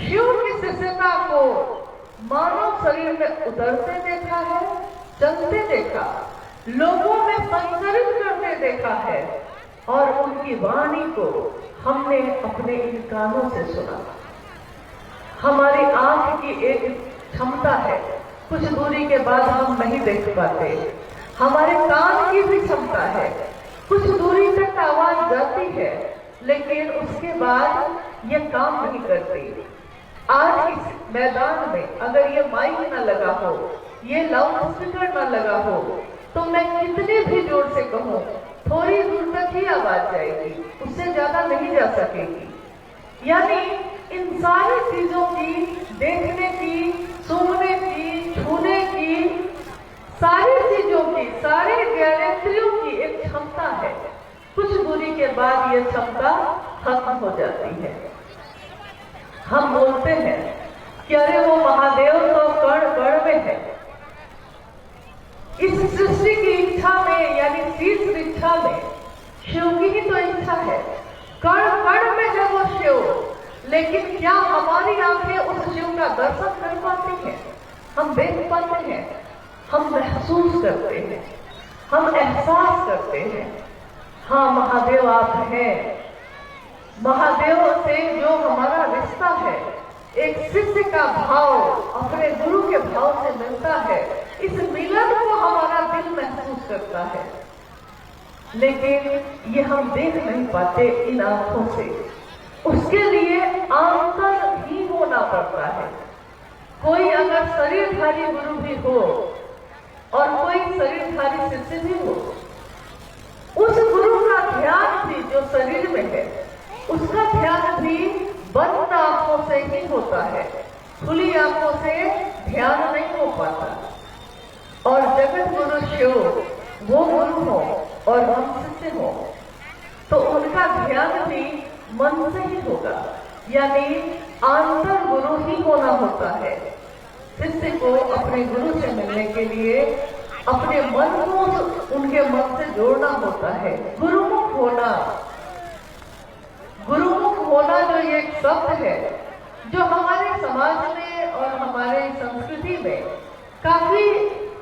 शिव की शिष्यता को मानव शरीर में उतरते देखा है, चलते देखा, लोगों में संचरित करते देखा है, और उनकी वाणी को हमने अपने इन कानों से सुना। हमारी आंख की एक क्षमता है, कुछ दूरी के बाद हम नहीं देख पाते। हमारे कान की भी क्षमता है, कुछ दूरी तक आवाज जाती है, लेकिन उसके बाद ये काम नहीं करती। आज इस मैदान में अगर ये माइक न लगा हो, ये लाउड स्पीकर न लगा हो, तो मैं कितने भी जोर से कहूँ, थोड़ी दूर तक ही आवाज जाएगी, उससे ज्यादा नहीं जा सकेगी। यानी इन सारी चीजों की, देखने की, सुनने की, छूने की, सारी चीजों की, सारे ज्ञानेंद्रियों की एक क्षमता है। कुछ दूरी के बाद यह क्षमता खत्म हो जाती है। हम बोलते हैं कि अरे वो महादेव तो कण कण में है। इस सृष्टि की इच्छा में, यानी शीर्ष इच्छा में शिव की ही तो इच्छा है। कण कण में है वो शिव, लेकिन क्या हमारी आंखें उस शिव का दर्शन कर पाती हैं? हम देख पाते हैं, हम महसूस करते हैं, हम एहसास करते हैं, हाँ महादेव आप हैं। महादेव से जो हमारा रिश्ता है, एक शिष्य का भाव अपने गुरु के भाव से मिलता है, इस मिलन को हमारा दिल महसूस करता है। लेकिन ये हम देख नहीं पाते इन आंखों से। उसके लिए आंतर ही होना पड़ता है। कोई अगर शरीरधारी गुरु भी हो और कोई शरीरधारी शिष्य भी हो, उस गुरु का ध्यान भी जो शरीर में है, उसका ध्यान भी बंद आंखों से ही होता है। खुली आंखों से ध्यान नहीं हो पाता। और जगत गुरु शिव वो गुरु हो और हम शिष्य हो, तो उनका ध्यान भी मन से ही होगा, यानी आंतर गुरु ही होना होता है। शिष्य को अपने गुरु से मिलने के लिए अपने मन को उनके मन से जोड़ना होता है। गुरुमुख होना, गुरुमुख होना जो ये एक शब्द है जो हमारे समाज में और हमारे संस्कृति में काफी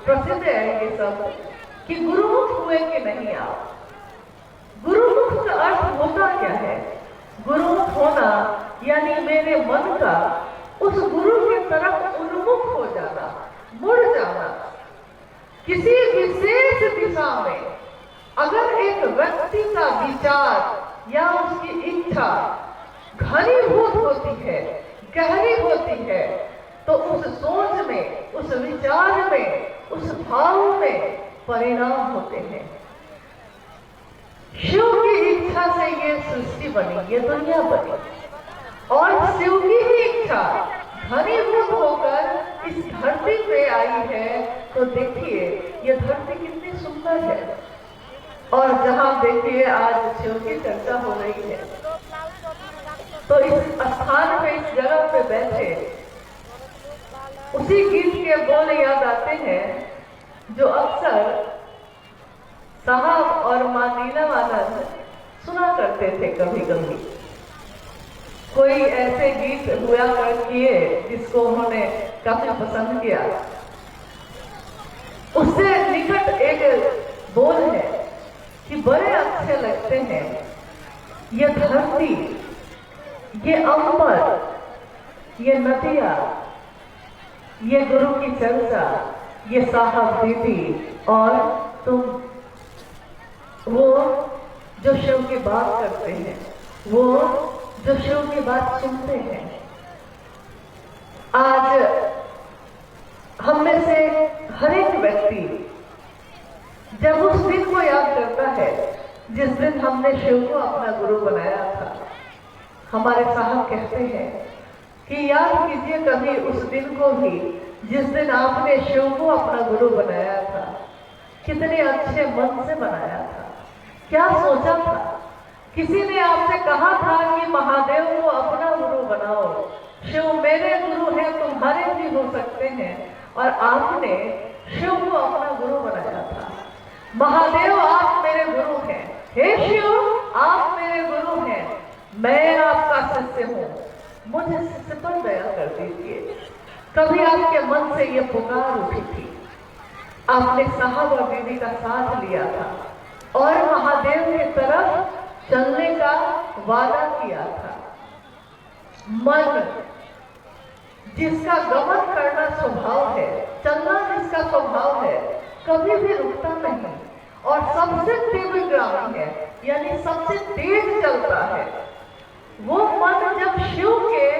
प्रसिद्ध है ये शब्द कि गुरुमुख हुए कि नहीं आप। गुरुमुख का अर्थ होता क्या है? गुरुमुख होना यानी मेरे मन का उस गुरु की तरफ उन्मुख हो जाना, मुड़ जाना। किसी विशेष दिशा में अगर एक व्यक्ति का विचार या उसकी इच्छा घनीभूत होती है, गहरी होती है, तो उस सोच में, उस विचार में, उस भाव में परिणाम होते हैं। शिव की इच्छा से ये सृष्टि बनी, ये दुनिया बनी, और शिव की ही इच्छा घनीभूत होकर इस धरती पे आई है। तो देखिए ये धरती कितनी सुंदर है, और जहां देखिए आज शिव की चर्चा हो रही है, तो इस स्थान पे, इस जगह पे बैठे उसी गीत के बोल याद आते हैं जो अक्सर साहब और मां नीलमानंद सुना करते थे। कभी कभी कोई ऐसे गीत हुआ कर किए जिसको उन्होंने काफी पसंद किया। उससे निकट एक बोल है कि बड़े अच्छे लगते हैं ये धरती, ये अंबर, ये नदियां, ये गुरु की चर्चा, ये साहब दीदी और तुम, वो जो शिव की बात करते हैं, वो जो शिव की बात सुनते हैं। आज हम में से हर एक व्यक्ति जब उस दिन को याद करता है जिस दिन हमने शिव को अपना गुरु बनाया था, हमारे साहब कहते हैं कि याद कीजिए कभी उस दिन को भी जिस दिन आपने शिव को अपना गुरु बनाया था। कितने अच्छे मन से बनाया था, क्या सोचा था? किसी ने आपसे कहा था कि महादेव को अपना गुरु बनाओ, शिव मेरे गुरु हैं, तुम्हारे भी हो सकते हैं, और आपने शिव को अपना गुरु बनाया था। महादेव आप मेरे गुरु हैं, हे शिव आप मेरे गुरु हैं, मैं आपका शिष्य हूं, मुझे शिष्य पर दया कर दीजिए। कभी आपके मन से ये पुकार उठी थी, आपने साहब और दीदी का साथ लिया था और महादेव की तरफ चलने का वादा किया था। मन जिसका गमन करना स्वभाव है, चलना जिसका स्वभाव है, कभी भी रुकता नहीं और सबसे तीव्रगामी है, यानी सबसे तेज चलता है। वो मन जब शिव के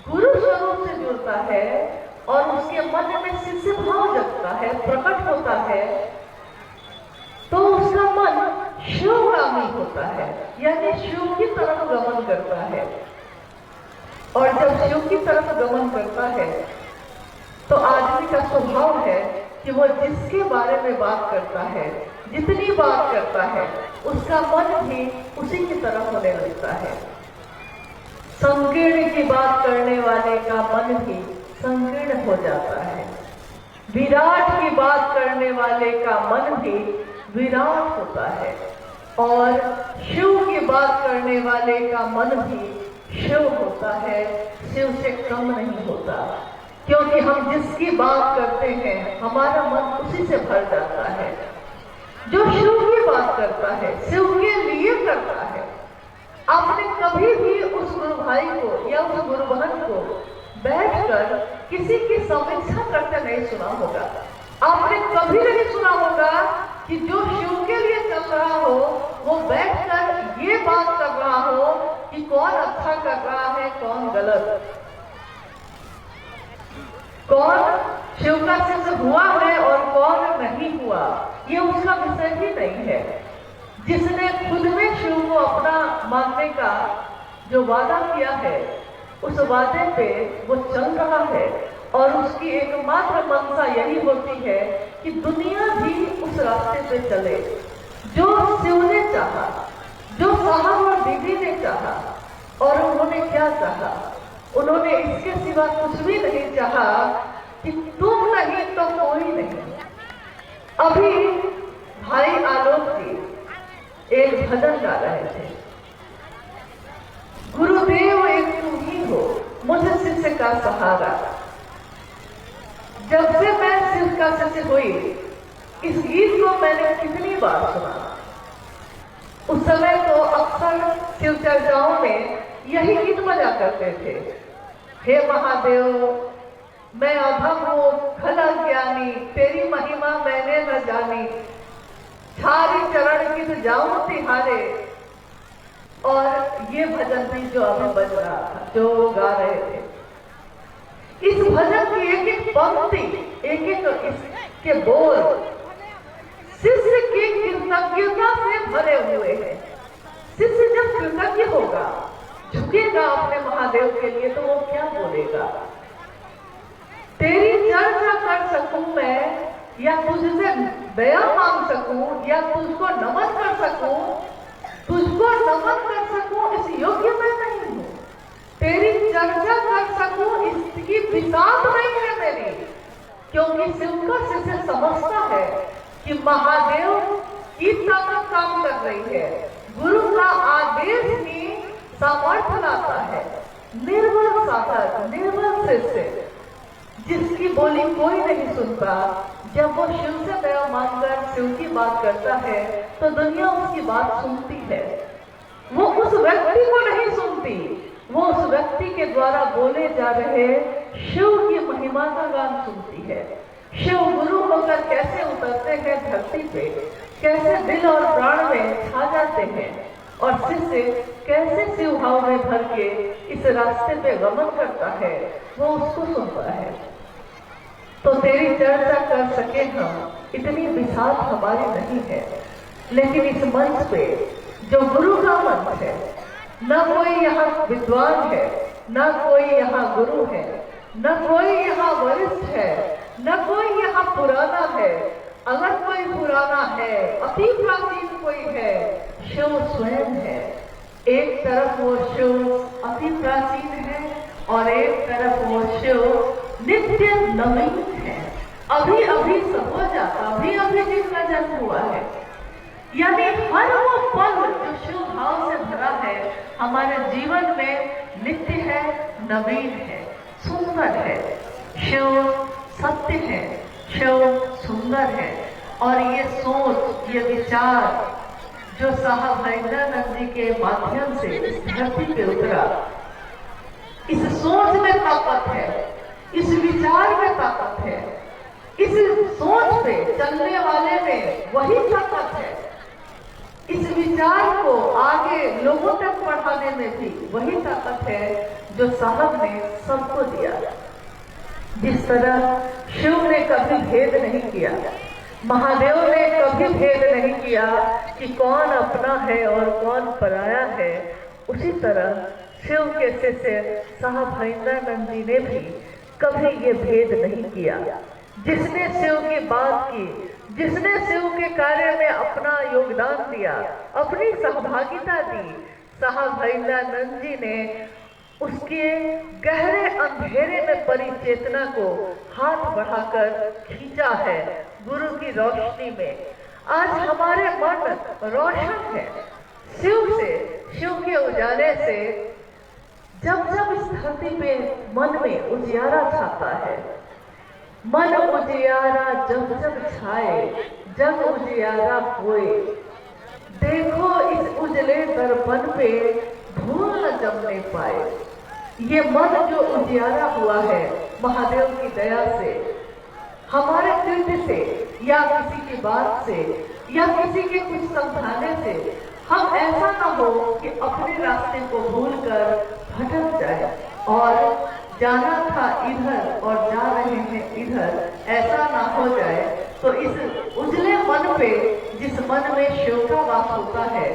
गुरु स्वरूप से जुड़ता है और उसके मन में शिष्य भाव जगता है, प्रकट होता है, तो उसका मन शिवगामी होता है, यानी शिव की तरफ गमन करता है। और जब शिव की तरफ गमन करता है तो आदमी का स्वभाव है कि वो जिसके बारे में बात करता है, जितनी बात करता है, उसका मन भी उसी की तरफ होने लगता है। संकीर्ण की बात करने वाले का मन भी संकीर्ण हो जाता है। विराट की बात करने वाले का मन भी विराट होता है, और शिव की बात करने वाले का मन भी शिव होता है, शिव से कम नहीं होता। क्योंकि हम जिसकी बात करते हैं हमारा मन उसी से भर जाता है। जो शिव की बात करता है, शिव के लिए करता है। आपने कभी भी उस गुरु भाई को या उस गुरु बहन को बैठकर किसी की समीक्षा करते नहीं सुना होगा। आपने कभी नहीं सुना होगा कि जो शिव के लिए चल रहा हो वो बैठकर ये बात कर रहा हो कि कौन अच्छा कर रहा है, कौन गलत, कौन शिव का शिष्य हुआ है और कौन नहीं हुआ, ये उसका विषय ही नहीं है। जिसने खुद में शिव को अपना मानने का जो वादा किया है, उस वादे पे वो चल रहा है, और उसकी एकमात्र मंशा यही होती है कि दुनिया भी उस रास्ते पे चले जो शिव ने चाहा, जो साहब और दीदी ने चाहा। और उन्होंने क्या चाहा? उन्होंने इसके सिवा कुछ भी नहीं चाहा कि तुम नहीं तो कोई नहीं। अभी भाई आलोक जी एक भजन गा रहे थे, गुरुदेव एक तुम ही हो मुझे शिष्य का सहारा। जब से मैं शिव का शिष्य हुई, इस गीत को मैंने कितनी बार सुना। उस समय तो अक्सर शिव चर्चाओं में यही गीत बजा करते थे, हे महादेव मैं अधम हूँ खला ज्ञानी, तेरी महिमा मैंने न जानी, छारी चरण की तो जाऊं तिहारे। और ये भजन भी जो अभी बज रहा था, जो वो गा रहे थे, इस भजन की एक एक पंक्ति, एक एक इसके बोल शिष्य की कृतज्ञता से भरे हुए हैं। शिष्य जब कृतज्ञ होगा, झुकेगा अपने महादेव के लिए, तो वो क्या बोलेगा? तेरी चर्चा कर सकूं मैं, या तुझसे दया मांग सकूं, या तुझको नमन कर सकूं, तुझको नमन कर सकूं इस योग्य मैं नहीं हूं। तेरी चर्चा कर सकूं इसकी विसात नहीं है मेरी, क्योंकि शिव का शिष्य समझता है कि महादेव की ताकत काम कर रही है, गुरु का आदेश ही सामर्थ्य लाता है। निर्बल साधक, निर्बल शिष्य जिसकी बोली कोई नहीं सुनता, जब वो शिव से दया मांगकर शिव की बात करता है तो दुनिया उसकी बात सुनती है। वो उस व्यक्ति को नहीं सुनती, वो उस व्यक्ति के द्वारा बोले जा रहे शिव की महिमा का गान सुनती है। शिव गुरु होकर कैसे उतरते हैं धरती पे, कैसे दिल और प्राण में छा जाते हैं, और शिष्य कैसे शिव भाव में भर के इस रास्ते पे गमन करता है, वो उसको सुनता है। तो तेरी चर्चा कर सके हम, इतनी विसात हमारी नहीं है, लेकिन इस मंच पे जो गुरु का मंच है, न कोई यहाँ विद्वान है, न कोई यहाँ गुरु है, न कोई यहाँ वरिष्ठ है, न कोई यहाँ पुराना है। अगर कोई पुराना है, अति प्राचीन कोई है, शिव स्वयं है। एक तरफ वो शिव अति प्राचीन है और एक तरफ वो शिव नित्य नवीन है, अभी अभी सब हो जाता, अभी अभी जिसका जन्म हुआ है। यानी हर वो पल जो शिव भाव से भरा है हमारे जीवन में नित्य है, नवीन है, सुंदर है। शिव सत्य है, शिव सुंदर है। और ये सोच, ये विचार जो साहब महेंद्रानंद जी के माध्यम से इस धरती पे उतरा, इस सोच में ताकत है, इस विचार में ताकत है, इस सोच पे चलने वाले में वही ताकत है, इस विचार को आगे लोगों तक बढ़ाने में भी वही ताकत है जो साहब ने सबको दिया। जिस तरह शिव ने कभी भेद नहीं किया, महादेव ने कभी भेद नहीं किया कि कौन अपना है और कौन पराया है, उसी तरह शिव के शिष्य साहब महेंद्रानंद जी ने भी कभी ये भेद नहीं किया। जिसने शिव की बात की, जिसने शिव के कार्य में अपना योगदान दिया, अपनी सहभागिता दी, साहब महेंद्रानंद जी ने उसके गहरे अंधेरे में परी चेतना को हाथ बढ़ाकर खींचा है गुरु की रोशनी में। आज हमारे मन रोशन है शिव से, शिव के उजाले से। जब जब इस धरती पे मन में उजियारा छाता है, मन उजियारा जब जब छाए, जग उजियारा होए, देखो इस उजले दर्पण पे धूल न जमने पाए। ये मन जो उजियारा हुआ है महादेव की दया से, हमारे कृत्य से या किसी की बात से या किसी के कुछ समझाने से हम ऐसा ना हो कि अपने रास्ते को भूलकर भटक जाए और जाना था इधर और जा रहे हैं इधर, ऐसा ना हो जाए। तो इस उजले मन पे, जिस मन में शिव का वास होता है,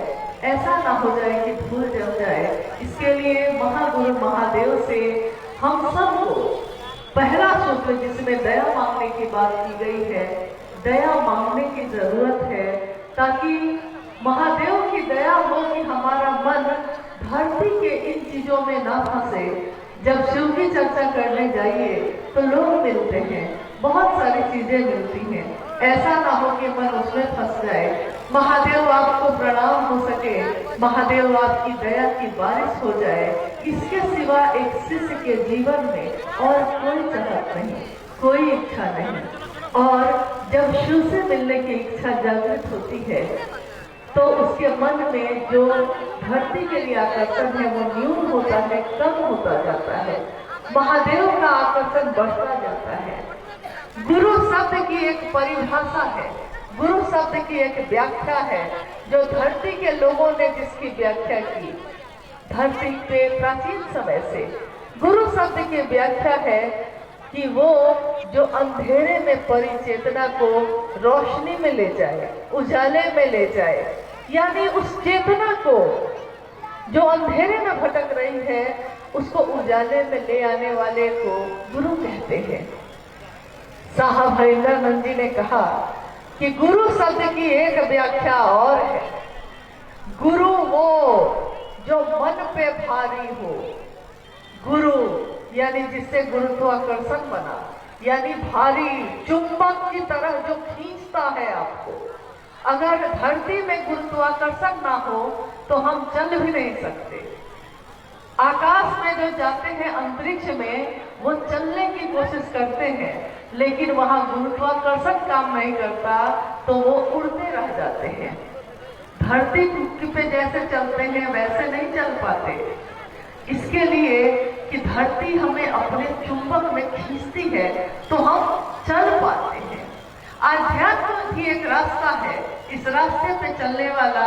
ऐसा ना हो जाए कि धूल जम जाए। इसके लिए महागुरु महादेव से हम सबको पहला सूत्र जिसमें दया मांगने की बात की गई है, दया मांगने की जरूरत है, ताकि महादेव की दया हो कि हमारा मन धरती के इन चीजों में ना फंसे। जब शिव की चर्चा करने जाइए तो लोग मिलते हैं, बहुत सारी चीजें मिलती हैं। ऐसा ना हो कि मन उसमें फंस जाए। महादेव आपको प्रणाम हो सके, महादेव आपकी दया की बारिश हो जाए, इसके सिवा एक शिष्य के जीवन में और कोई चाहत नहीं, कोई इच्छा नहीं। और जब शिव से मिलने की इच्छा जागृत होती है तो उसके मन में जो धरती के लिए आकर्षण है वो न्यून होता है, कम होता जाता है, महादेव का आकर्षण बढ़ता जाता है। गुरु शब्द की एक परिभाषा है, गुरु शब्द की एक व्याख्या है, जो धरती के लोगों ने जिसकी व्याख्या की धरती पे प्राचीन समय से। गुरु शब्द की व्याख्या है कि वो जो अंधेरे में पड़ी चेतना को रोशनी में ले जाए, उजाले में ले जाए, यानी उस चेतना को जो अंधेरे में भटक रही है उसको उजाले में ले आने वाले को गुरु कहते हैं। साहब हरिंदरानंद जी ने कहा कि गुरु शब्द की एक व्याख्या और है, गुरु वो जो मन पे भारी हो, गुरु यानी जिससे गुरुत्वाकर्षण बना, यानी भारी चुंबक की तरह जो खींचता है आपको। अगर धरती में गुरुत्वाकर्षण ना हो तो हम चल भी नहीं सकते। आकाश में जो जाते हैं अंतरिक्ष में वो चलने की कोशिश करते हैं, लेकिन वहां गुरुत्वाकर्षण काम नहीं करता तो वो उड़ते रह जाते हैं। धरती पे जैसे चलते हैं वैसे नहीं चल पाते। इसके लिए कि धरती हमें अपने चुंबक में खींचती है तो हम चल पाते हैं। आध्यात्म भी एक रास्ता है, इस रास्ते पे चलने वाला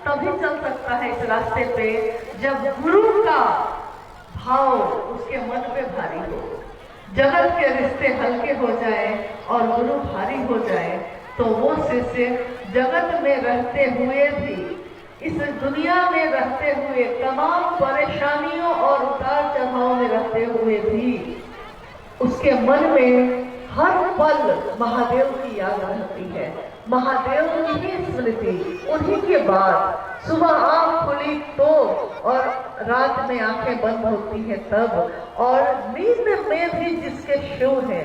तभी चल सकता है इस रास्ते पे जब गुरु का भाव उसके मन पे भारी हो, जगत के रिश्ते हल्के हो जाए और गुरु भारी हो जाए तो वो शिष्य जगत में रहते हुए भी, इस दुनिया में रहते हुए, तमाम परेशानियों और उतार चढ़ाव में रहते हुए भी उसके मन में हर पल महादेव की याद रहती है, महादेव की ही स्मृति। उन्हीं के बाद सुबह आंख खुली तो और रात में आंखें बंद होती हैं तब, और नींद में भी जिसके शिव है।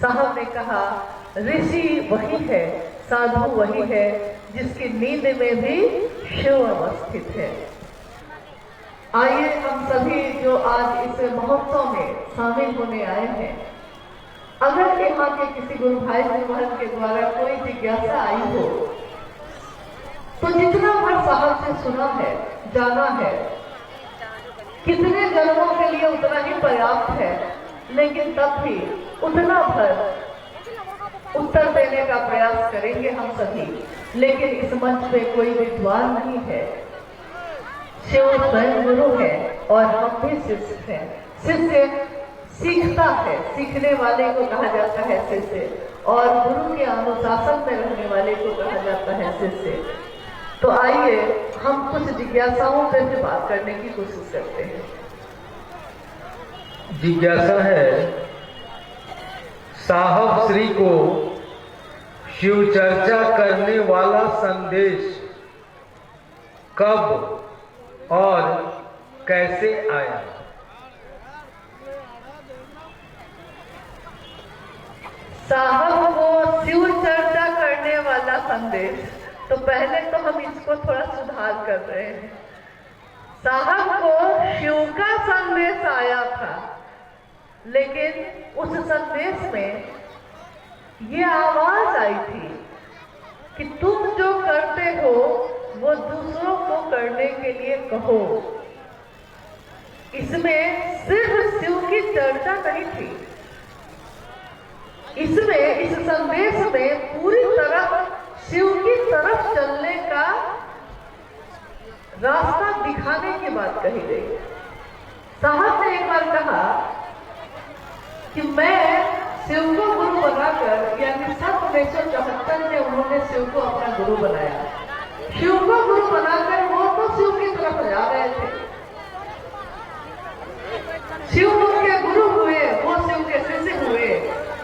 साहब ने कहा ऋषि वही है, साधु वही है जिसकी नींद में भी शिव अवस्थित है। आइए हम सभी जो आज इस महोत्सव में शामिल होने आए हैं, अगर यहाँ के किसी गुरु भाई गुरुवान के द्वारा कोई जिज्ञासा आई हो तो जितना भर साहब से सुना है, जाना है, कितने जन्मों के लिए उतना ही पर्याप्त है, लेकिन तब भी उतना भर उत्तर देने का प्रयास करेंगे हम सभी। लेकिन इस मंच पे कोई विद्वान नहीं है, शिव स्वयं गुरु है और हम भी शिष्य हैं। शिष्य सीखता है, सीखने वाले को कहा जाता है शिष्य, और गुरु के अनुशासन में रहने वाले को कहा जाता है शिष्य। तो आइए हम कुछ जिज्ञासाओं पे भी बात करने की कोशिश करते हैं। जिज्ञासा है, साहब श्री को शिव चर्चा करने वाला संदेश कब और कैसे आया? साहब को शिव चर्चा करने वाला संदेश, तो पहले तो हम इसको थोड़ा सुधार कर रहे हैं। साहब को शिव का संदेश आया था, लेकिन उस संदेश में ये आवाज आई थी कि तुम जो करते हो वो दूसरों को करने के लिए कहो। इसमें सिर्फ शिव की चर्चा नहीं थी, इसमें इस संदेश में पूरी तरह शिव की तरफ चलने का रास्ता दिखाने की बात कही गई। साहब ने एक बार कहा कि मैं शिव को गुरु बनाकर, यानी सन 1974 में उन्होंने शिव को अपना गुरु बनाया। शिव को गुरु बनाकर वो तो शिव की तरफ जा रहे थे, शिव उनके गुरु हुए, वो शिव के शिष्य हुए,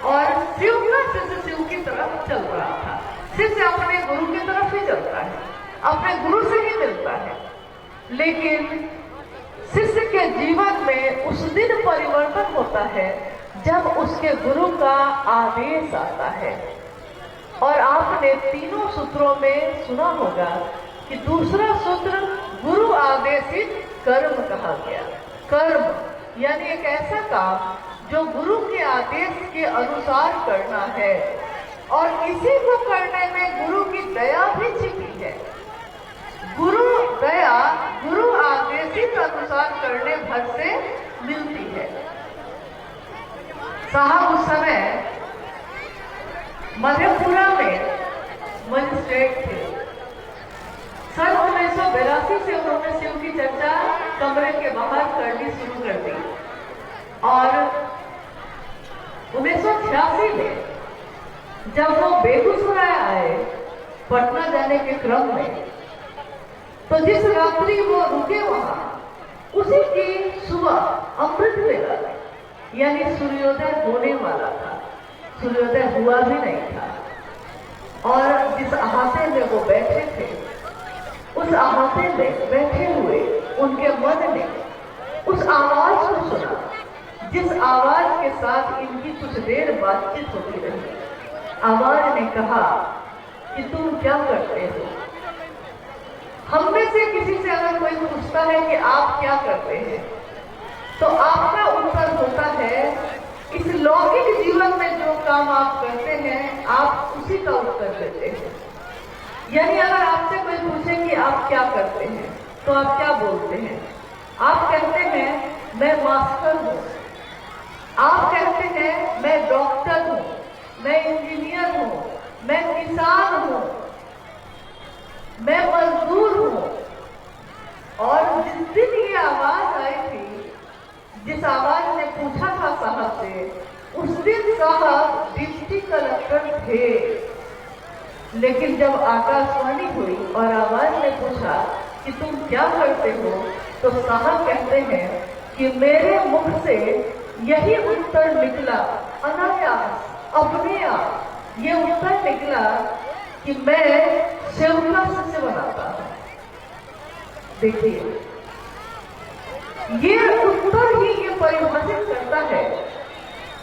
और शिव का शिष्य शिव की तरफ चल रहा था। शिष्य अपने गुरु की तरफ ही चलता है, अपने गुरु से ही मिलता है। लेकिन शिष्य के जीवन में उस दिन परिवर्तन होता है जब उसके गुरु का आदेश आता है। और आपने तीनों सूत्रों में सुना होगा कि दूसरा सूत्र गुरु आदेशित कर्म कहा गया। कर्म यानी एक ऐसा काम जो गुरु के आदेश के अनुसार करना है, और इसी को करने में गुरु की दया भी छिपी है। गुरु दया गुरु आदेशित अनुसार करने भर से मिलती है। साहब उस समय मधेपुरा में मजिस्ट्रेट थे। सन 1982 से उन्होंने शिव की चर्चा कमरे के बाहर करनी शुरू कर दी, और 1986 में जब वो बेगूसराय आए पटना जाने के क्रम में, तो जिस रात्रि वो रुके वहां, उसी की सुबह अमृत वेला यानी सूर्योदय होने वाला था। सूर्योदय हुआ भी नहीं था, और जिस अहाते में वो बैठे थे, उस अहाते में बैठे हुए उनके मन ने उस आवाज को सुना, जिस आवाज के साथ इनकी कुछ देर बातचीत होती रही। आवाज ने कहा कि तुम क्या करते हो? हम में से किसी से अगर कोई पूछता है कि आप क्या करते हैं, तो आपका उत्तर होता है इस लौकिक जीवन में जो काम आप करते हैं, आप उसी का उत्तर देते हैं। यानी अगर आपसे कोई पूछे कि आप क्या करते हैं, तो आप क्या बोलते हैं? आप कहते हैं मैं मास्टर हूँ, आप कहते हैं मैं डॉक्टर हूँ, मैं इंजीनियर हूँ, मैं किसान हूँ, मैं मजदूर हूँ। और जिस दिन ये आवाज आई थी, जिस आवाज ने पूछा था साहब से, उस दिन साहब डिप्टी कलेक्टर थे। लेकिन जब आकाशवाणी हुई और आवाज ने पूछा कि तुम क्या करते हो, तो साहब कहते हैं कि मेरे मुख से यही उत्तर निकला, अनायास अपने आप ये उत्तर निकला कि मैं सेवका से बनाता हूं। देखिए, ये उत्तर ही ये परिभाषित करता है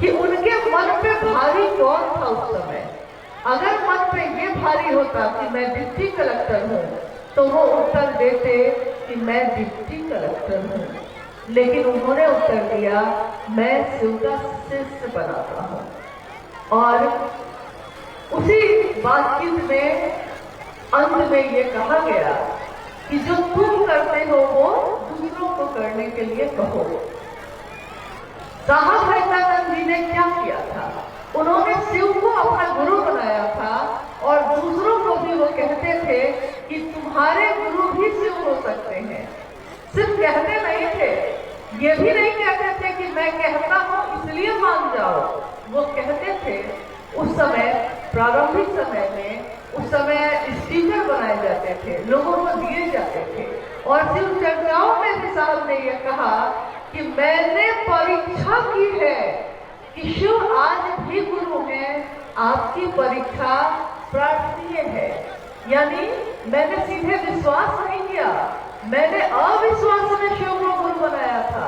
कि उनके मन पे भारी कौन था उस समय। अगर मन पे ये भारी होता कि मैं डिप्टी कलेक्टर हूँ, तो वो उत्तर देते कि मैं डिप्टी कलेक्टर हूँ। लेकिन उन्होंने उत्तर दिया मैं शिव का शिष्य बनाता हूँ। और उसी बातचीत में अंत में ये कहा गया कि जो तुम करते हो वो दूसरों को करने के लिए कहो। साहब भैरवानंद जी ने क्या किया था? उन्होंने शिव को अपना गुरु बनाया था, और दूसरों को भी वो कहते थे कि तुम्हारे गुरु भी शिव हो सकते हैं। सिर्फ कहते नहीं थे, ये भी नहीं कहते थे कि मैं कहता हूँ इसलिए मान जाओ। वो कहते थे, उस समय प्रारंभिक समय में, उस समय स्पीकर बनाए जाते थे, लोगों को दिए जाते थे। और शिव चर्चाओं में भी साहब ने यह कहा कि मैंने परीक्षा की है कि शिव आज भी गुरु हैं, आपकी परीक्षा प्रार्थनीय है। यानी मैंने सीधे विश्वास नहीं किया, मैंने अविश्वास में शिव को गुरु बनाया था।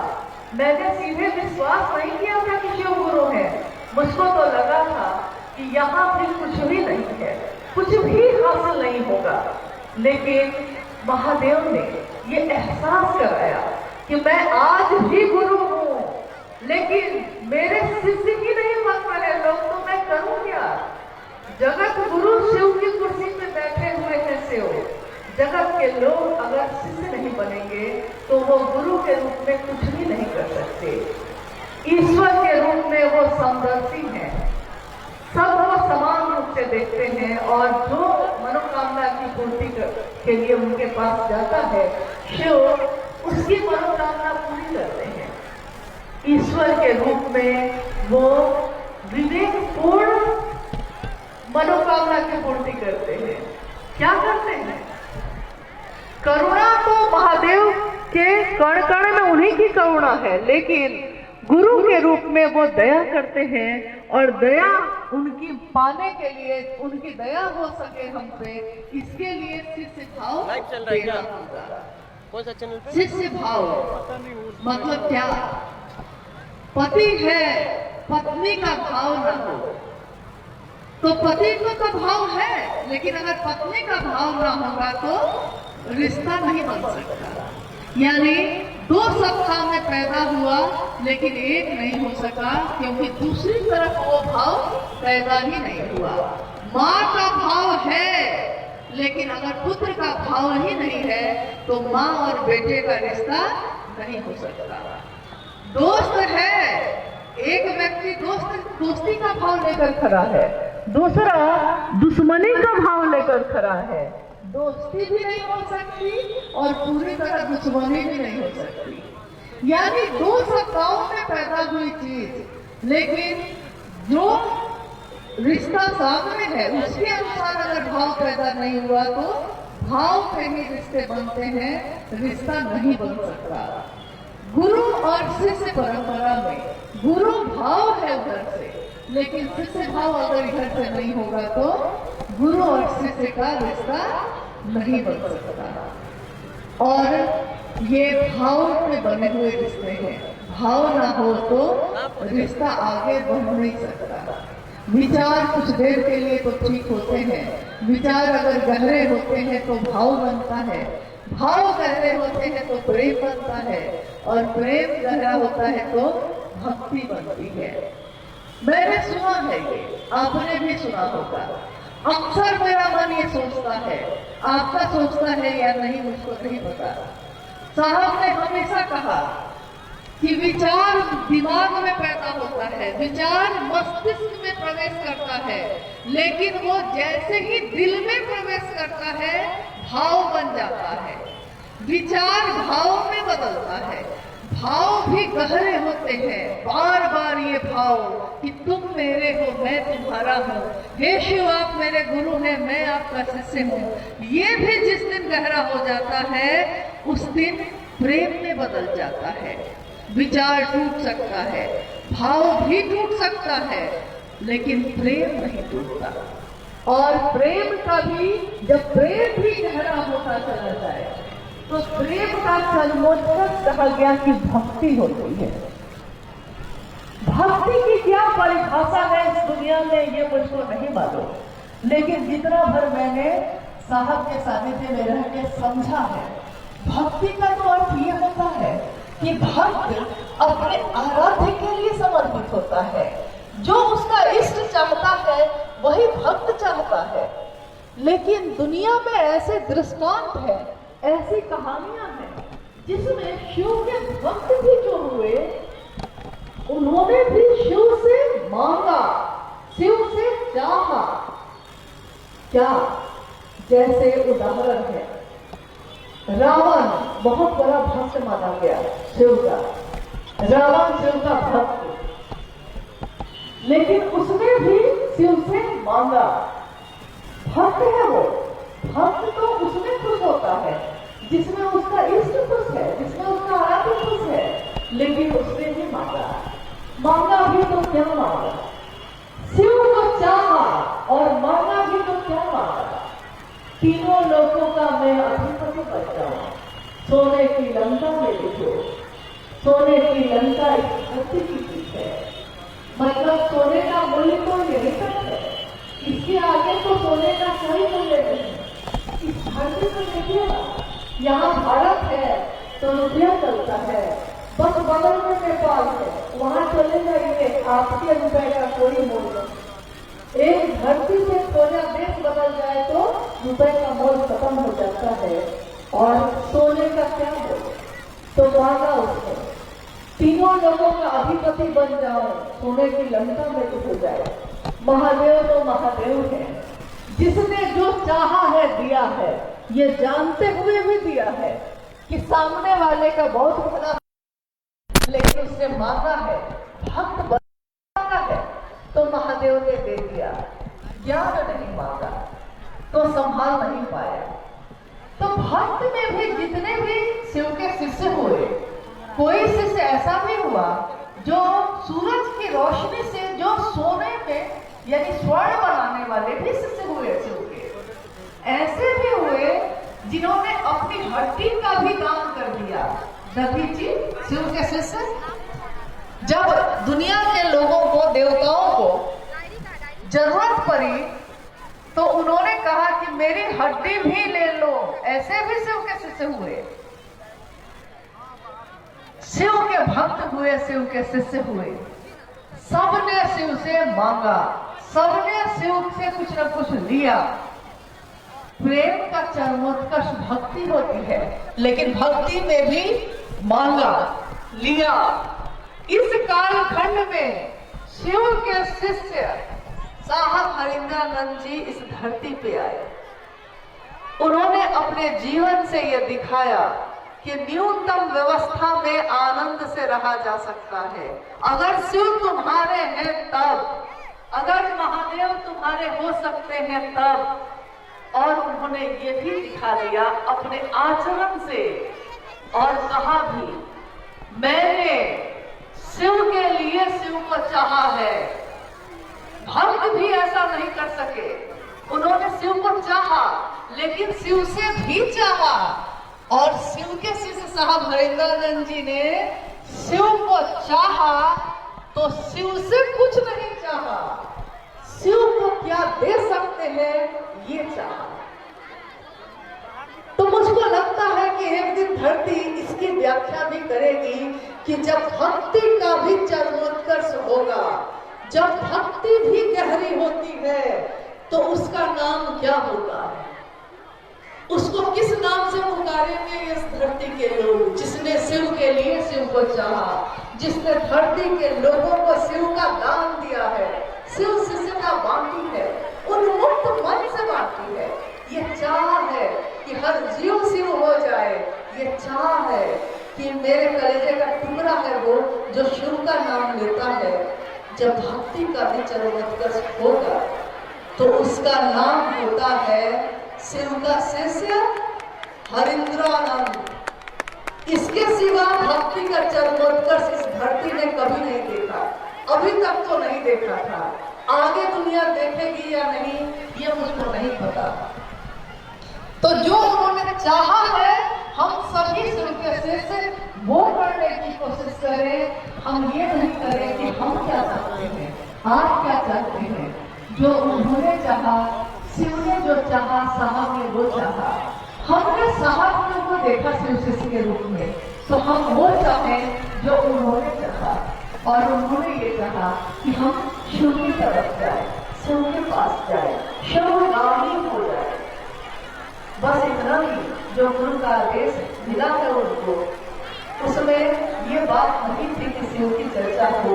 मैंने सीधे विश्वास नहीं किया था कि शिव गुरु है। मुझको तो लगा था कि यहाँ भी कुछ भी नहीं है, कुछ भी हासिल नहीं होगा। लेकिन महादेव ने ये एहसास कराया कि मैं आज भी गुरु हूँ, लेकिन मेरे शिष्य ही नहीं बन रहे लोग, तो मैं करूँ क्या? जगत गुरु शिव की कुर्सी पे बैठे हुए हैं शिव। जगत के लोग अगर शिष्य नहीं बनेंगे तो वो गुरु के रूप में कुछ भी नहीं कर सकते। ईश्वर के रूप में वो समदर्शी हैं, सबको समान रूप से देखते हैं, और जो मनोकामना की पूर्ति के लिए उनके पास जाता है शिव, उसकी मनोकामना पूरी करते हैं। ईश्वर के रूप में वो विवेकपूर्ण मनोकामना की पूर्ति करते हैं। क्या करते हैं? करुणा तो महादेव के कण कण में उन्हीं की करुणा है, लेकिन गुरु के रूप में वो दया करते हैं, और दया उनकी पाने के लिए, उनकी दया हो सके हम पे, इसके लिए शिष्य भाव देना होगा। शिष्य भाव मतलब क्या? पति है पत्नी का भाव न हो। तो पति को तो भाव है, लेकिन अगर पत्नी का भाव ना होगा तो रिश्ता नहीं बन सकता। यानी दो सत्ता में पैदा हुआ लेकिन एक नहीं हो सका, क्योंकि दूसरी तरफ वो भाव पैदा ही नहीं हुआ। माँ का भाव है, लेकिन अगर पुत्र का भाव ही नहीं है तो माँ और बेटे का रिश्ता नहीं हो सकता। दोस्त है, एक व्यक्ति दोस्ती का भाव लेकर खड़ा है, दूसरा दुश्मनी का भाव लेकर खड़ा है। दोस्ती भी नहीं हो सकती और पूरी तरह दुश्मनी भी नहीं हो सकती। यानी दो सत्ताओं में पैदा हुई चीज, लेकिन जो रिश्ता सामने है उसके अनुसार अगर भाव पैदा नहीं हुआ तो भाव पे ही रिश्ते बनते हैं, रिश्ता नहीं बन सकता। गुरु और शिष्य परंपरा में गुरु भाव है उधर से, लेकिन शिष्य भाव अगर इधर से नहीं होगा तो गुरु और शिष्य का रिश्ता नहीं बन सकता। और ये भाव में बने हुए रिश्ते हैं, भाव ना हो तो रिश्ता आगे बढ़ नहीं सकता। विचार कुछ देर के लिए तो ठीक होते हैं, विचार अगर गहरे होते हैं तो भाव बनता है, भाव गहरे होते हैं तो प्रेम बनता है, और प्रेम गहरा होता है तो भक्ति बनती है। मैंने सुना है, ये आपने भी सुना होगा। अक्सर मेरा मन ये सोचता है, आपका सोचता है या नहीं मुझको नहीं पता। साहब ने हमेशा कहा कि विचार दिमाग में पैदा होता है, विचार मस्तिष्क में प्रवेश करता है, लेकिन वो जैसे ही दिल में प्रवेश करता है भाव बन जाता है। विचार भाव में बदलता है, भाव भी गहरे होते हैं। बार बार ये भाव कि तुम मेरे हो मैं तुम्हारा हूँ, हे शिव आप मेरे गुरु हैं मैं आपका शिष्य हूँ, ये भी जिस दिन गहरा हो जाता है उस दिन प्रेम में बदल जाता है। विचार टूट सकता है, भाव भी टूट सकता है, लेकिन प्रेम नहीं टूटता। और प्रेम का भी, जब प्रेम भी गहरा होता चला जाए तो प्रेम का सर्वोत्कर्ष कहा गया कि भक्ति होती है। भक्ति की क्या परिभाषा है इस दुनिया में ये मुझको नहीं मालूम, लेकिन जितना भर मैंने साहब के सानिध्य में रह के समझा है, भक्ति का तो अर्थ ये होता है कि भक्त अपने आराध्य के लिए समर्पित होता है। जो उसका इष्ट चाहता है वही भक्त चाहता है। लेकिन दुनिया में ऐसे दृष्टांत है, ऐसी कहानियां हैं जिसमें शिव के भक्त भी जो हुए उन्होंने भी शिव से मांगा, शिव से चाहा। क्या? जैसे उदाहरण है, रावण बहुत बड़ा भक्त माना गया शिव का, रावण शिव का भक्त, लेकिन उसने भी शिव से मांगा। भक्त है वो, भक्त तो उसमें खुश होता है जिसमें उसका इष्ट खुश है, जिसमें उसका आराध्य खुश है, लेकिन उसने ही मांगा। मांगा भी तो क्या मांगा? शिव को चाहा और मांगा भी तो क्या मांगा? तीनों लोगों का मैं अधिपति बन जाऊं, सोने की लंका में लिखो। सोने की लंका एक धरती की चीज है, मतलब सोने का मूल्य तो यही तक है, इसके आगे तो सोने का कोई मूल्य नहीं। इस धरती को देखिए ना, यहाँ भारत है तो रुपया चलता है, बस बगल में नेपाल है, वहाँ चले जाइए आपके रुपए का कोई मूल्य नहीं। एक धरती से खोजा देश बदल जाए तो रुपए का मोल खत्म हो जाता है, और सोने का क्या मोल? तो मांगा उसने, तीनों लोगों का अधिपति बन जाओ, सोने की लंका में डूब जाए। महादेव तो महादेव है, जिसने जो चाहा है दिया है, ये जानते हुए भी दिया है कि सामने वाले का बहुत भला, लेकिन उसने मांगा है, भक्त बना है तो महादेव ने दे दिया। ज्ञान नहीं मांगा तो संभाल नहीं पाया। तो भक्त में भी जितने भी शिव के शिष्य हुए, कोई शिष्य ऐसा भी हुआ जो सूरज की रोशनी से जो सोने में यानी स्वर्ण बनाने वाले भी शिष्य हुए शिव के। ऐसे भी हुए जिन्होंने अपनी हड्डी का भी दान कर दिया। दधीची शिव के शिष्य जब दुनिया के लोगों को, देवताओं को जरूरत पड़ी तो उन्होंने कहा कि मेरी हड्डी भी ले लो। ऐसे भी शिव के शिष्य हुए, शिव के भक्त हुए, शिव के शिष्य हुए। सबने शिव से मांगा, सबने शिव से कुछ न कुछ लिया। प्रेम का चरमोत्कर्ष भक्ति होती है, लेकिन भक्ति में भी मांगा, लिया। इस कालखंड में शिव के शिष्य साहब हरिंद्रानंद जी इस धरती पे आए। उन्होंने अपने जीवन से यह दिखाया कि न्यूनतम व्यवस्था में आनंद से रहा जा सकता है। अगर शिव तुम्हारे हैं तब, अगर महादेव तुम्हारे हो सकते हैं तब। और उन्होंने ये भी दिखा दिया अपने आचरण से, और कहा भी मैंने शिव के लिए शिव को चाहा है। भक्त भी ऐसा नहीं कर सके, उन्होंने शिव को चाहा लेकिन शिव से भी चाहा। और शिव के शिष्य साहब हरिंद्रानंद जी ने शिव को चाहा तो शिव से कुछ नहीं चाहा, शिव को क्या दे सकते हैं ये चाहा। तो मुझको लगता है कि एक दिन धरती इसकी व्याख्या भी करेगी कि जब भक्ति का भी चरमोत्कर्ष होगा, जब भक्ति भी गहरी होती है तो उसका नाम क्या होगा, उसको किस नाम से पुकारेंगे इस धरती के लोग। जिसने शिव के लिए शिव को चाहा, जिसने धरती के लोगों को शिव का दान दिया है, शिव शिष्यता बांटी है, उन्मुक्त मन से बांटी है। ये चाह है कि हर जीव शिव हो जाए, ये चाह है कि मेरे कलेजे का टुकड़ा है वो जो शिव का नाम लेता है। जब भक्ति का भी चरमोत्कर्ष होगा तो उसका नाम होता है शिव का शिष्य हरिंद्रानंद। इसके सिवा भक्ति का चरमोत्कर्ष इस धरती ने कभी नहीं देखा, अभी तक तो नहीं देखा था। आगे दुनिया देखेगी या नहीं ये मुझको नहीं पता। तो जो उन्होंने चाहा है हम सभी शिव के शिष्य वो करने की कोशिश करें। हम ये नहीं करें कि हम क्या चाहते हैं, आप क्या चाहते हैं। जो उन्होंने चाहा, शिव ने जो चाहा, साहब ने वो चाहा। हमने साहब को देखा शिव शिष्य के रूप में, तो हम वो चाहें जो उन्होंने चाहा। और उन्होंने ये कहा कि हम शिव की तरफ जाए, शिव के पास जाए, शिवगामी हो जाए। बस इतना ही जो गुरु का आदेश मिला है उनको, उसमें ये बात नहीं थी कि शिव की चर्चा हो,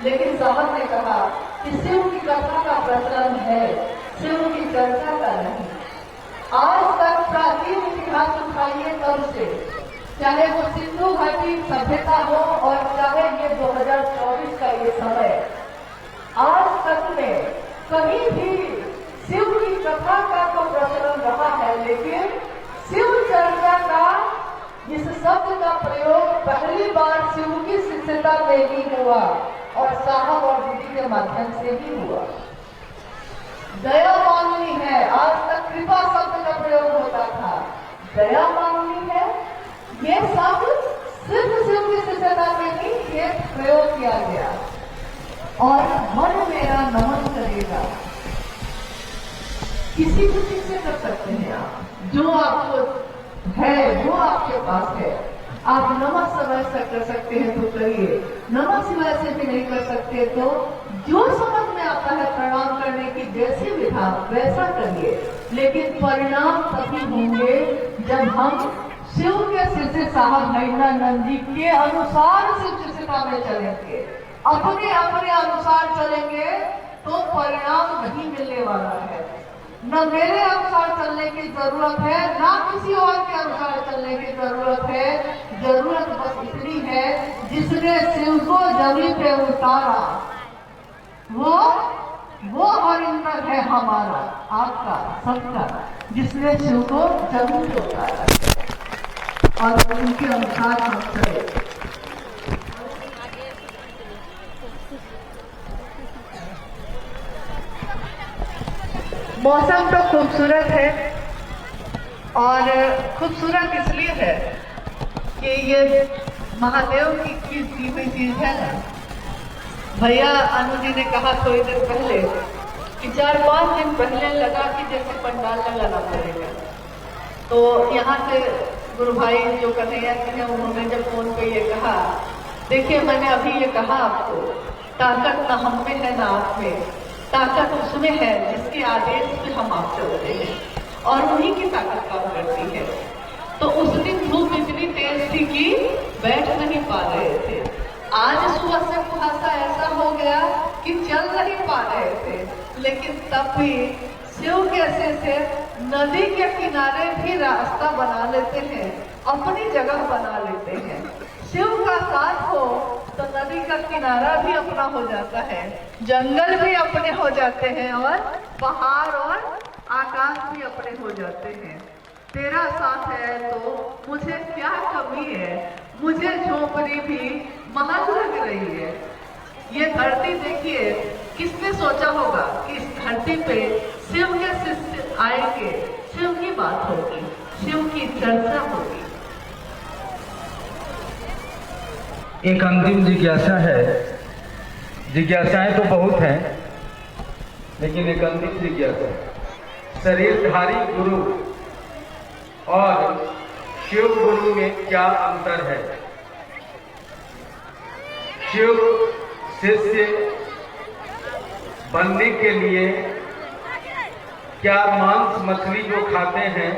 लेकिन साहब ने कहा कि शिव की कथा का प्रचलन है, शिव की चर्चा का नहीं। आज तक प्राचीन इतिहास उठाइए तब से, चाहे वो सिंधु घाटी सभ्यता हो और चाहे ये 2024 का ये समय, आज तक में कहीं भी शिव की कथा का तो प्रचलन रहा है, लेकिन शिव चर्चा का इस शब्द का प्रयोग पहली बार शिव की शिष्यता में ही हुआ और साहब और दीदी के माध्यम से ही हुआ। दया मांगनी है, आज तक कृपा शब्द का प्रयोग होता था, दया मांगनी है, ये शब्द सिर्फ शिव की शिष्यता में ही ये प्रयोग किया गया। और मन मेरा नमन करेगा, किसी भी चीज से कर सकते हैं आप, जो आपको है वो आपके पास है। आप नमः शिवाय से कर सकते हैं तो करिए, नमः शिवाय से भी नहीं कर सकते तो जो समझ में आता है प्रणाम करने की जैसी विधा वैसा करिए। लेकिन परिणाम तभी होंगे जब हम शिव के शिष्य साहब हरिंद्रानंद जी के अनुसार शिव शिष्यता में चलेंगे। अपने अपने अनुसार चलेंगे तो परिणाम नहीं मिलने वाला है। न मेरे अनुसार चलने की जरूरत है, ना किसी और के अनुसार चलने की जरूरत है। जरूरत बस इतनी है, जिसने शिव को जमीन पे उतारा वो हरिंद्र है हमारा, आपका, सबका, जिसने शिव को जमीन पे उतारा और उनके अनुसार हम चले। मौसम तो खूबसूरत है और खूबसूरत इसलिए है कि ये महादेव की दी हुई चीज है ना। भैया अनु जी ने कहा थोड़ी देर पहले कि 4-5 दिन पहले लगा कि जैसे पंडाल लगाना पड़ेगा। तो यहाँ से गुरु भाई जो कन्हैया जी हैं उन्होंने जब फोन पे ये कहा, देखिए मैंने अभी ये कहा आपको, ताकत ना हम में है ना आप में, ताकत उसमें है जिसके आदेश पे हम आप चलते हैं और उन्हीं की ताकत काम करती है। तो उस दिन धूप इतनी तेज थी कि बैठ नहीं पा रहे थे। आज सुबह से कुहासा ऐसा हो गया कि चल नहीं पा रहे थे, लेकिन तब भी शिव कैसे से नदी के किनारे भी रास्ता बना लेते हैं, अपनी जगह बना लेते हैं। शिव का साथ हो तो नदी का किनारा भी अपना हो जाता है, जंगल भी अपने हो जाते हैं और पहाड़ और आकाश भी अपने हो जाते हैं। तेरा साथ है तो मुझे क्या कमी है, मुझे झोपड़ी भी महल लग रही है। ये धरती देखिए, किसने सोचा होगा कि इस धरती पे शिव के शिष्य आएंगे, शिव की बात होगी, शिव की चर्चा होगी। एक अंतिम जिज्ञासा है, जिज्ञासाएं तो बहुत हैं, लेकिन एक अंतिम जिज्ञासा, शरीरधारी गुरु और शिव गुरु में क्या अंतर है? शिव शिष्य बनने के लिए क्या मांस मछली जो खाते हैं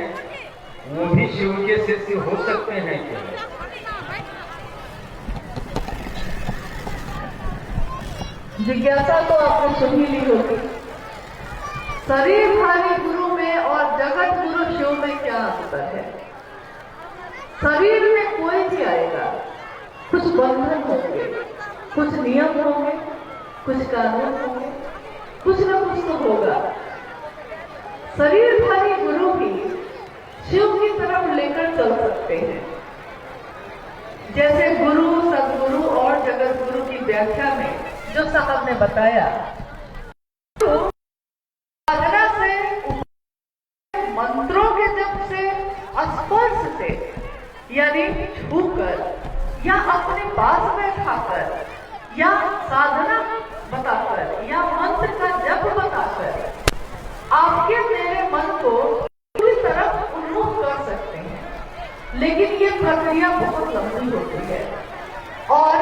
वो भी शिव के शिष्य हो सकते हैं क्या? जिज्ञासा तो आपने सुन ही ली होगी। शरीरधारी गुरु में और जगत गुरु शिव में क्या अंतर है? शरीर में कोई भी आएगा, कुछ बंधन होंगे, कुछ नियम होंगे, कुछ कानून होंगे, कुछ न कुछ तो होगा। शरीरधारी गुरु भी शिव की तरफ लेकर चल सकते हैं। जैसे गुरु, सदगुरु और जगत गुरु की व्याख्या में जो साहब ने बताया, तो साधना से, मंत्रों के जप से, स्पर्श से, यानी छूकर या अपने पास बैठाकर या साधना बताकर या मंत्र का जप बताकर आपके मेरे मन को पूरी तरफ उन्मुख कर सकते हैं। लेकिन ये प्रक्रिया बहुत लंबी होती है और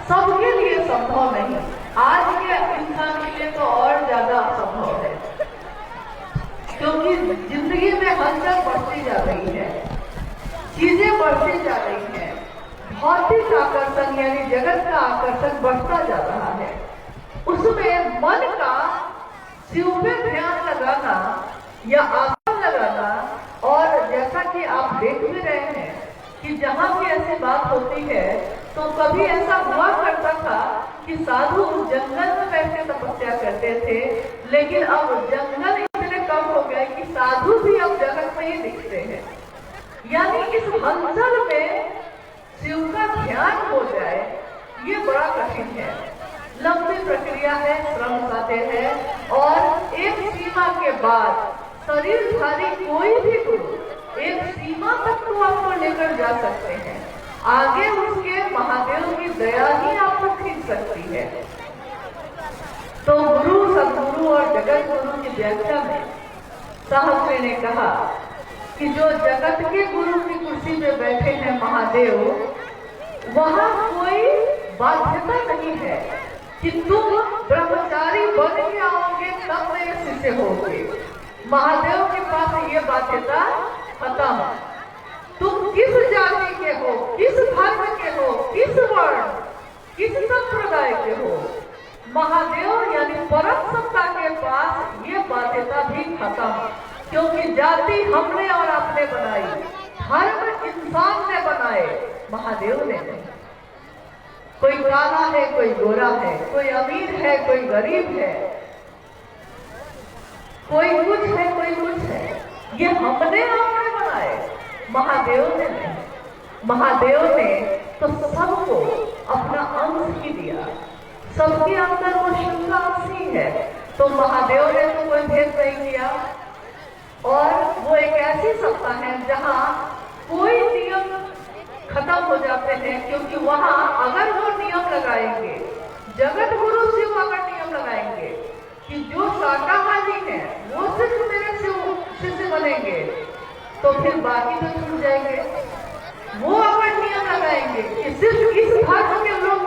सबके लिए संभव नहीं। आज के इंसान के लिए तो और ज्यादा असंभव है, क्योंकि जिंदगी में हलचल बढ़ती जा रही है, चीजें बढ़ती जा रही हैं, भौतिक आकर्षण यानी जगत का आकर्षण बढ़ता जा रहा है। उसमें मन का शिव पे ध्यान लगाना या आसन लगाना, और जैसा कि आप देख भी रहे हैं कि जहाँ भी ऐसी बात होती है तो कभी ऐसा हुआ करता था कि साधु जंगल में बैठ के तपस्या करते थे, लेकिन अब जंगल इतने कम हो गए कि साधु भी अब जगत में ही दिखते हैं। यानी इस हलचल में शिव का ध्यान हो जाए, ये बड़ा कठिन है, लंबी प्रक्रिया है, श्रम साध्य है। और एक सीमा के बाद शरीरधारी कोई भी गुरु एक सीमा तक तो आपको लेकर जा सकते हैं, आगे उसके महादेव की दया ही आपको खींच सकती है। तो गुरु, सदगुरु और जगत गुरु की व्याख्या में साहब ने कहा कि जो जगत के गुरु की कुर्सी में बैठे हैं महादेव, वहां कोई बाध्यता नहीं है कि तुम ब्रह्मचारी बन के आओगे तब मेरे शिष्य होगे। महादेव के पास ये बाध्यता खत्म। तुम किस जाति के हो, किस धर्म के हो, किस वर्ण, किस संप्रदाय के हो, महादेव यानी परम सत्ता के पास ये बाध्यता भी खत्म। क्योंकि जाति हमने और आपने बनाई, धर्म इंसान ने बनाए, महादेव ने नहीं। कोई काला है, कोई गोरा है, कोई अमीर है, कोई गरीब है, कोई कुछ है, कोई कुछ है, ये हमने आपने बनाए, महादेव ने नहीं। महादेव ने तो सबको अपना अंश ही दिया, सबके अंदर वो शिव का अंश ही है। तो महादेव ने तो कोई भेद नहीं किया। और वो एक ऐसी सत्ता है जहाँ कोई नियम खत्म हो जाते हैं, क्योंकि वहां अगर वो नियम लगाएंगे, जगत गुरु शिव अगर नियम लगाएंगे कि जो शाकाहारी है वो सिर्फ मेरे शिष्य बनेंगे, तो फिर बाकी तो छूट जाएंगे। वो अगर नियम लगाएंगे कि सिर्फ इस धर्म के लोग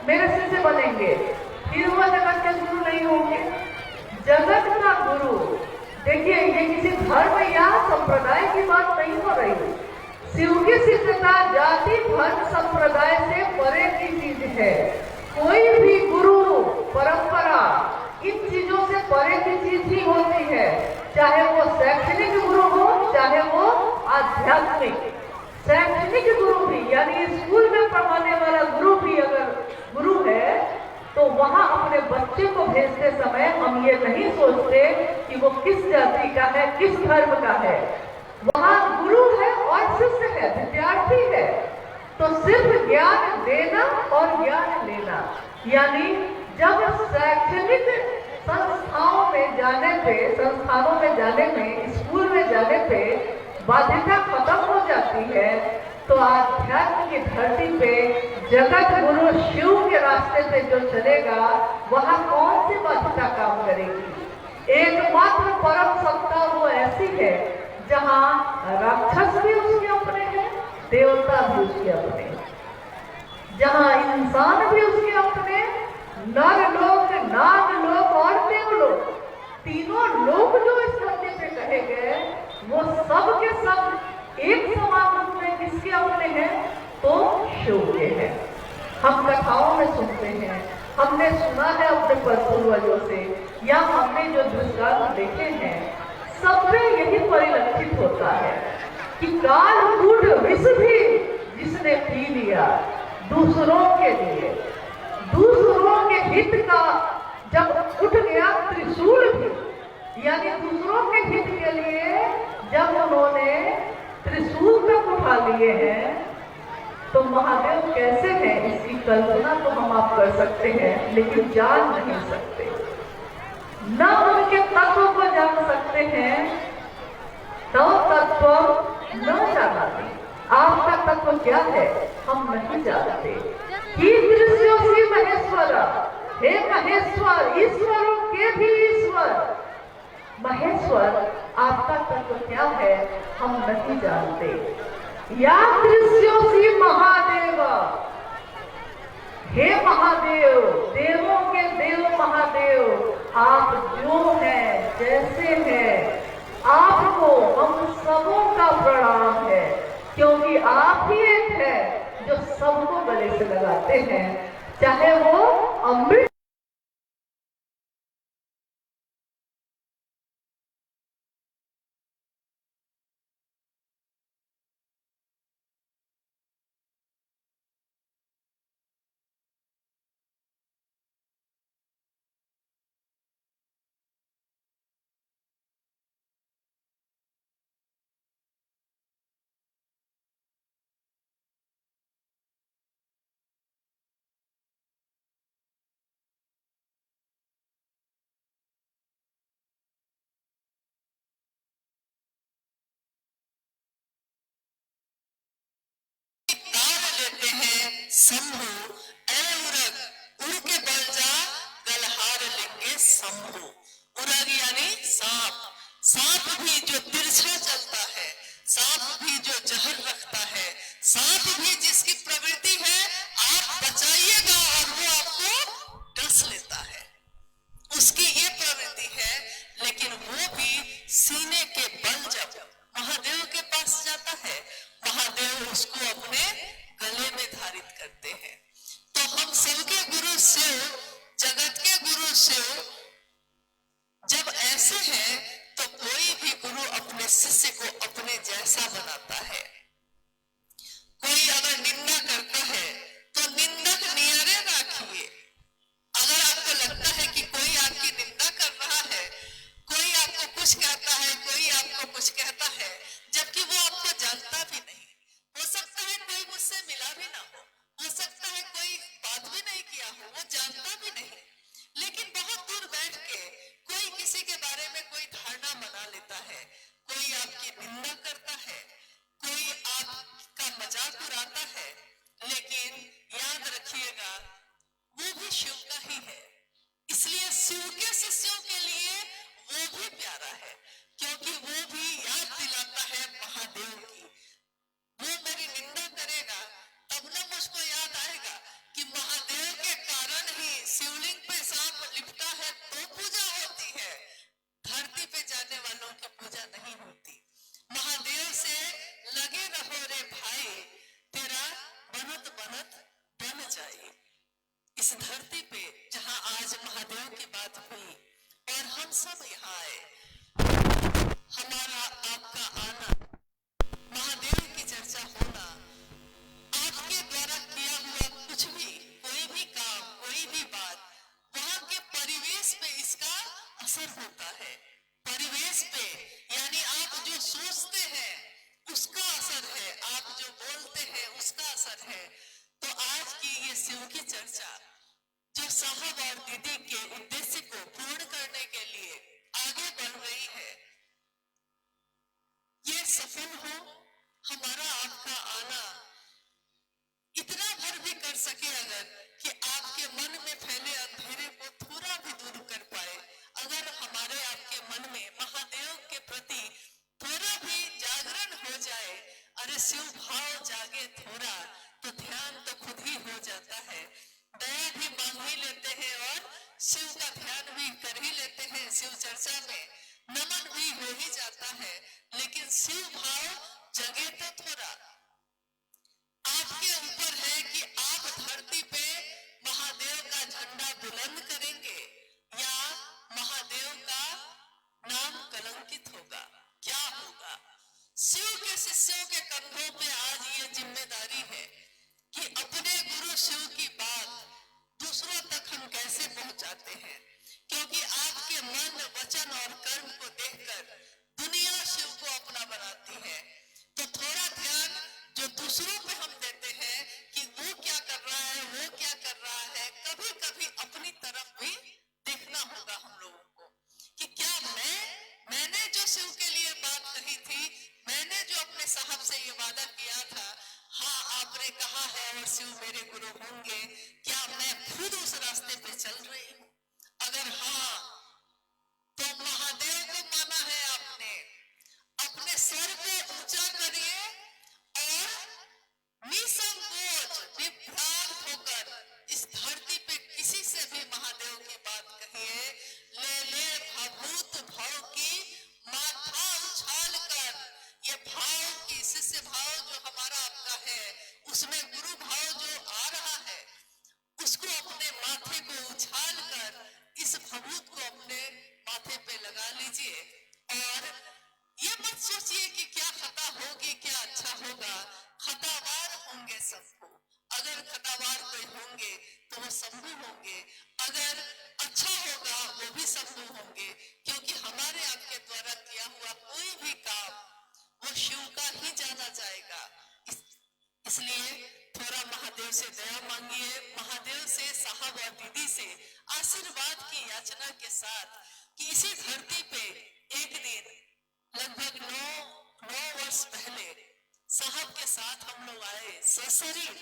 मेरे शिष्य बनेंगे, फिर वो जगत के गुरु नहीं होंगे। जगत का गुरु, देखिए ये किसी धर्म या संप्रदाय की बात नहीं हो रही। शिव की शिष्यता जाति धर्म संप्रदाय से परे की चीज है। कोई भी गुरु परंपरा इन चीजों से परे की चीज ही होती है, चाहे वो शैक्षणिक गुरु हो चाहे वो आध्यात्मिक। शैक्षणिक गुरु भी यानी स्कूल में पढ़ाने वाला गुरु भी अगर गुरु है तो वहां अपने बच्चे को भेजते समय हम ये नहीं सोचते कि वो किस जाति का है, किस धर्म का है। वहां गुरु है और शिष्य है, विद्यार्थी है। तो सिर्फ ज्ञान देना और ज्ञान लेना, यानी जब शैक्षणिक संस्थानों में जाने में, स्कूल में जाने पे बाध्यता खत्म हो जाती है, तो आध्यात्म की धरती पे जगत गुरु शिव के रास्ते पे जो चलेगा वहां कौन सी बाध्यता काम करेगी। एकमात्र परम सत्ता वो ऐसी है जहां राक्षस भी उसके अपने हैं, देवता भी उसके अपने, जहां इंसान भी उसके अपने, नर लोक, नाग लोक और देवलोक, तीनों लोक जो इस धरती पे कहे गए वो सब के सब एक समान रूप में किसके अपने हैं, तो शिव के हैं। हम कथाओं में सुनते हैं, हमने सुना है अपने पूर्वजों से, या हमने जो दृष्टांत देखे हैं, सब में यही परिलक्षित होता है कि कालकूट विष भी जिसने पी लिया दूसरों के लिए, दूसरों के हित का जब उठ गया त्रिशूल भी, यानी दूसरों के हित के लिए जब उन्होंने त्रिशूल तक उठा लिए हैं, तो महादेव कैसे हैं इसकी कल्पना तो हम आप कर सकते हैं, लेकिन जान नहीं सकते। न उनके तत्व को जान सकते हैं, तो तत्व न जानाते। आपका तत्व क्या है हम नहीं जानते। कीदृश्योऽसि महेश्वर, हे महेश्वर, ईश्वरों के भी ईश्वर। महेश्वर आपका तत्व क्या है हम नहीं जानते। यादृश्योऽसि महादेव, हे महादेव, देवों के देव महादेव, आप जो हैं जैसे हैं, आपको हम सबों का प्रणाम है, क्योंकि आप ही एक है जो सबको गले से लगाते हैं, चाहे वो अमृत शंभु ए उरग, उड़ के बल जा गलहार लिंगे शंभु। उरग यानी सांप, सांप भी जो तिरछा चलता है, सांप भी जो जहर रखता है, सांप भी जिसकी प्रवृत्ति है आप बचाइएगा और वो आपको डस लेता है, उसकी ये प्रवृत्ति है। लेकिन वो भी सीने के बल जब महादेव के पास जाता है, महादेव उसको अपने गले में धारित करते हैं। तो हम सबके गुरु शिव, जगत के गुरु शिव जब ऐसे हैं, तो कोई भी गुरु अपने शिष्य को अपने जैसा बनाता है। कोई अगर निंदा करता है तो निंदक नियरे राखिए। अगर आपको लगता है कि कोई आपकी निंदा कर रहा है, कोई आपको कुछ कहता है, कोई आपको कुछ कहता है, जबकि वो आपको जानता भी नहीं, हो सकता है कोई मुझसे मिला भी ना हो सकता है कोई बात भी नहीं किया हो, वो जानता भी नहीं, लेकिन बहुत दूर बैठ के कोई किसी के बारे में कोई धारणा बना लेता है, कोई आपकी निंदा करता है, आज महादेव की बात हुई और हम सब यहाँ आए। हमारा आपका आना, महादेव की चर्चा होना, आपके द्वारा किया हुआ कुछ भी, कोई भी काम, कोई भी बात, वहां के परिवेश पे इसका असर होता है। परिवेश पे यानी आप जो सोचते हैं उसका असर है, आप जो बोलते हैं उसका असर है। तो आज की ये शिव की चर्चा जो साहब और दीदी के उद्देश्य को पूर्ण करने के लिए आगे बढ़ रही है, ये सफल हो। हमारा आपका आना इतना भर भी कर सके अगर कि आपके मन में फैले अंधेरे को थोड़ा भी दूर कर पाए, अगर हमारे आपके मन में महादेव के प्रति थोड़ा भी जागरण हो जाए, अरे शिव भाव जागे थोड़ा, तो ध्यान तो खुद ही हो जाता है। दया भी मांग ही लेते हैं और शिव का ध्यान भी कर ही लेते हैं, शिव चर्चा में नमन भी हो ही जाता है। लेकिन शिव भाव जगे तो थोड़ा आपके ऊपर है कि आप धरती पे महादेव का झंडा बुलंद करेंगे या महादेव का नाम कलंकित होगा, क्या होगा। शिव के शिष्यों के कंधों पे आज ये जिम्मेदारी है कि अपने गुरु शिव की बात दूसरों तक हम कैसे पहुंचाते हैं, क्योंकि आपके मन, वचन और कर्म को देखकर दुनिया शिव को अपना बनाती है। तो थोड़ा ध्यान जो दूसरों पे हम देते हैं कि वो क्या कर रहा है, वो क्या कर रहा है, कभी कभी अपनी तरफ भी देखना होगा हम लोगों को कि क्या मैंने जो शिव के लिए बात कही थी, मैंने जो अपने साहब से ये वादा किया था, हाँ आपने कहा है और शिव मेरे गुरु होंगे, क्या मैं खुद उस रास्ते पे चल रही हूँ? अगर हाँ, तो महादेव को माना है आपने, अपने सर को ऊंचा करिए और निसंकोच विभ्रांत होकर इस धरती पे किसी से भी महादेव की बात कहिए। ले भभूत भाव की माथा उछाल कर, ये भाव की शिष्य भाव जो हमारा आपका है, उसमें गुरु भाव जो आ रहा है, उसको अपने माथे को उछाल कर इस भभूत को अपने माथे पे लगा लीजिए। और ये मत सोचिए कि क्या खता होगी, क्या अच्छा होगा। खतावार होंगे सबको, अगर खतावार कोई होंगे तो वो शंभु होंगे, अगर अच्छा होगा वो भी शंभु होंगे, क्योंकि हमारे आपके द्वारा किया हुआ कोई भी काम वो शिव का ही जाना जाएगा। इसलिए थोड़ा महादेव से दया मांगिए, महादेव से, साहब और दीदी से आशीर्वाद की याचना के साथ कि इसी धरती पे एक दिन लगभग 9 वर्ष पहले साहब के साथ हम लोग आए सशरीर,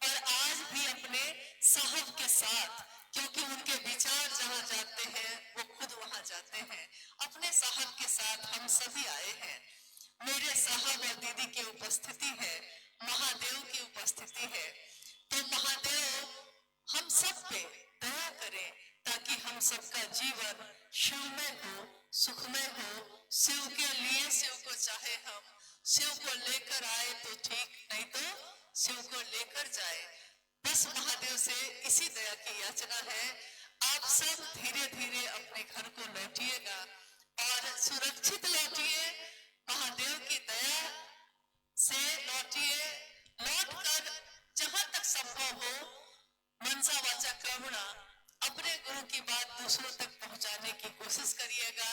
और आज भी अपने साहब के साथ, क्योंकि उनके विचार जहाँ जाते हैं वो खुद वहां जाते हैं। अपने साहब के साथ हम सभी आए हैं। मेरे साहब और दीदी की उपस्थिति है, महादेव की उपस्थिति है। तो महादेव हम सब पे दया करें ताकि हम सबका जीवन शिवमय हो, सुखमय हो। शिव के लिए, शिव को चाहे हम, शिव को लेकर आए तो ठीक, नहीं तो शिव को लेकर जाए। बस महादेव से इसी दया की याचना है। आप सब धीरे धीरे अपने घर को लौटिएगा और सुरक्षित लौटिए, महादेव की दया से लौटिए। लौटकर जहां तक संभव हो मनसा वाचा कर्मणा अपने गुरु की बात दूसरों तक पहुंचाने की कोशिश करिएगा।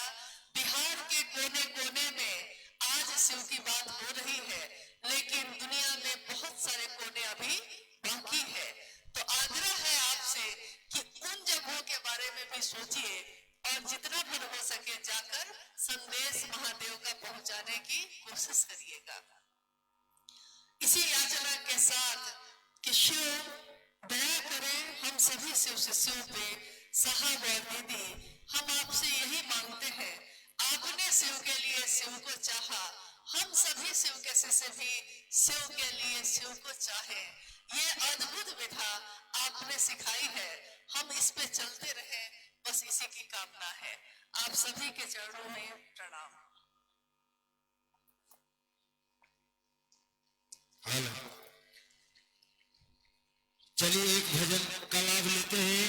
बिहार के कोने कोने में आज शिव की बात हो रही है, लेकिन दुनिया में बहुत सारे कोने अभी बाकी है। तो आग्रह है आपसे कि उन जगहों के बारे में भी सोचिए और जितना भी हो सके जाकर संदेश महादेव का पहुंचाने की कोशिश करिएगा। इसी याचना के साथ कि शिव दया करें हम सभी शिव शिष्यों पे, साहब और दीदी, हम आपसे यही मांगते हैं। आपने शिव के लिए शिव को चाहा, हम सभी शिव के शिष्य भी शिव के लिए शिव को चाहें। ये अद्भुत विधा आपने सिखाई है, हम इस पे चलते रहें, बस इसी की कामना है। आप सभी के चरणों में प्रणाम। चलिए एक भजन का लाभ लेते हैं।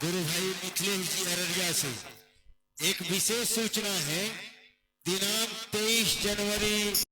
गुरु भाई मिथिलेश जी अररिया से एक विशेष सूचना है। दिनांक 23 जनवरी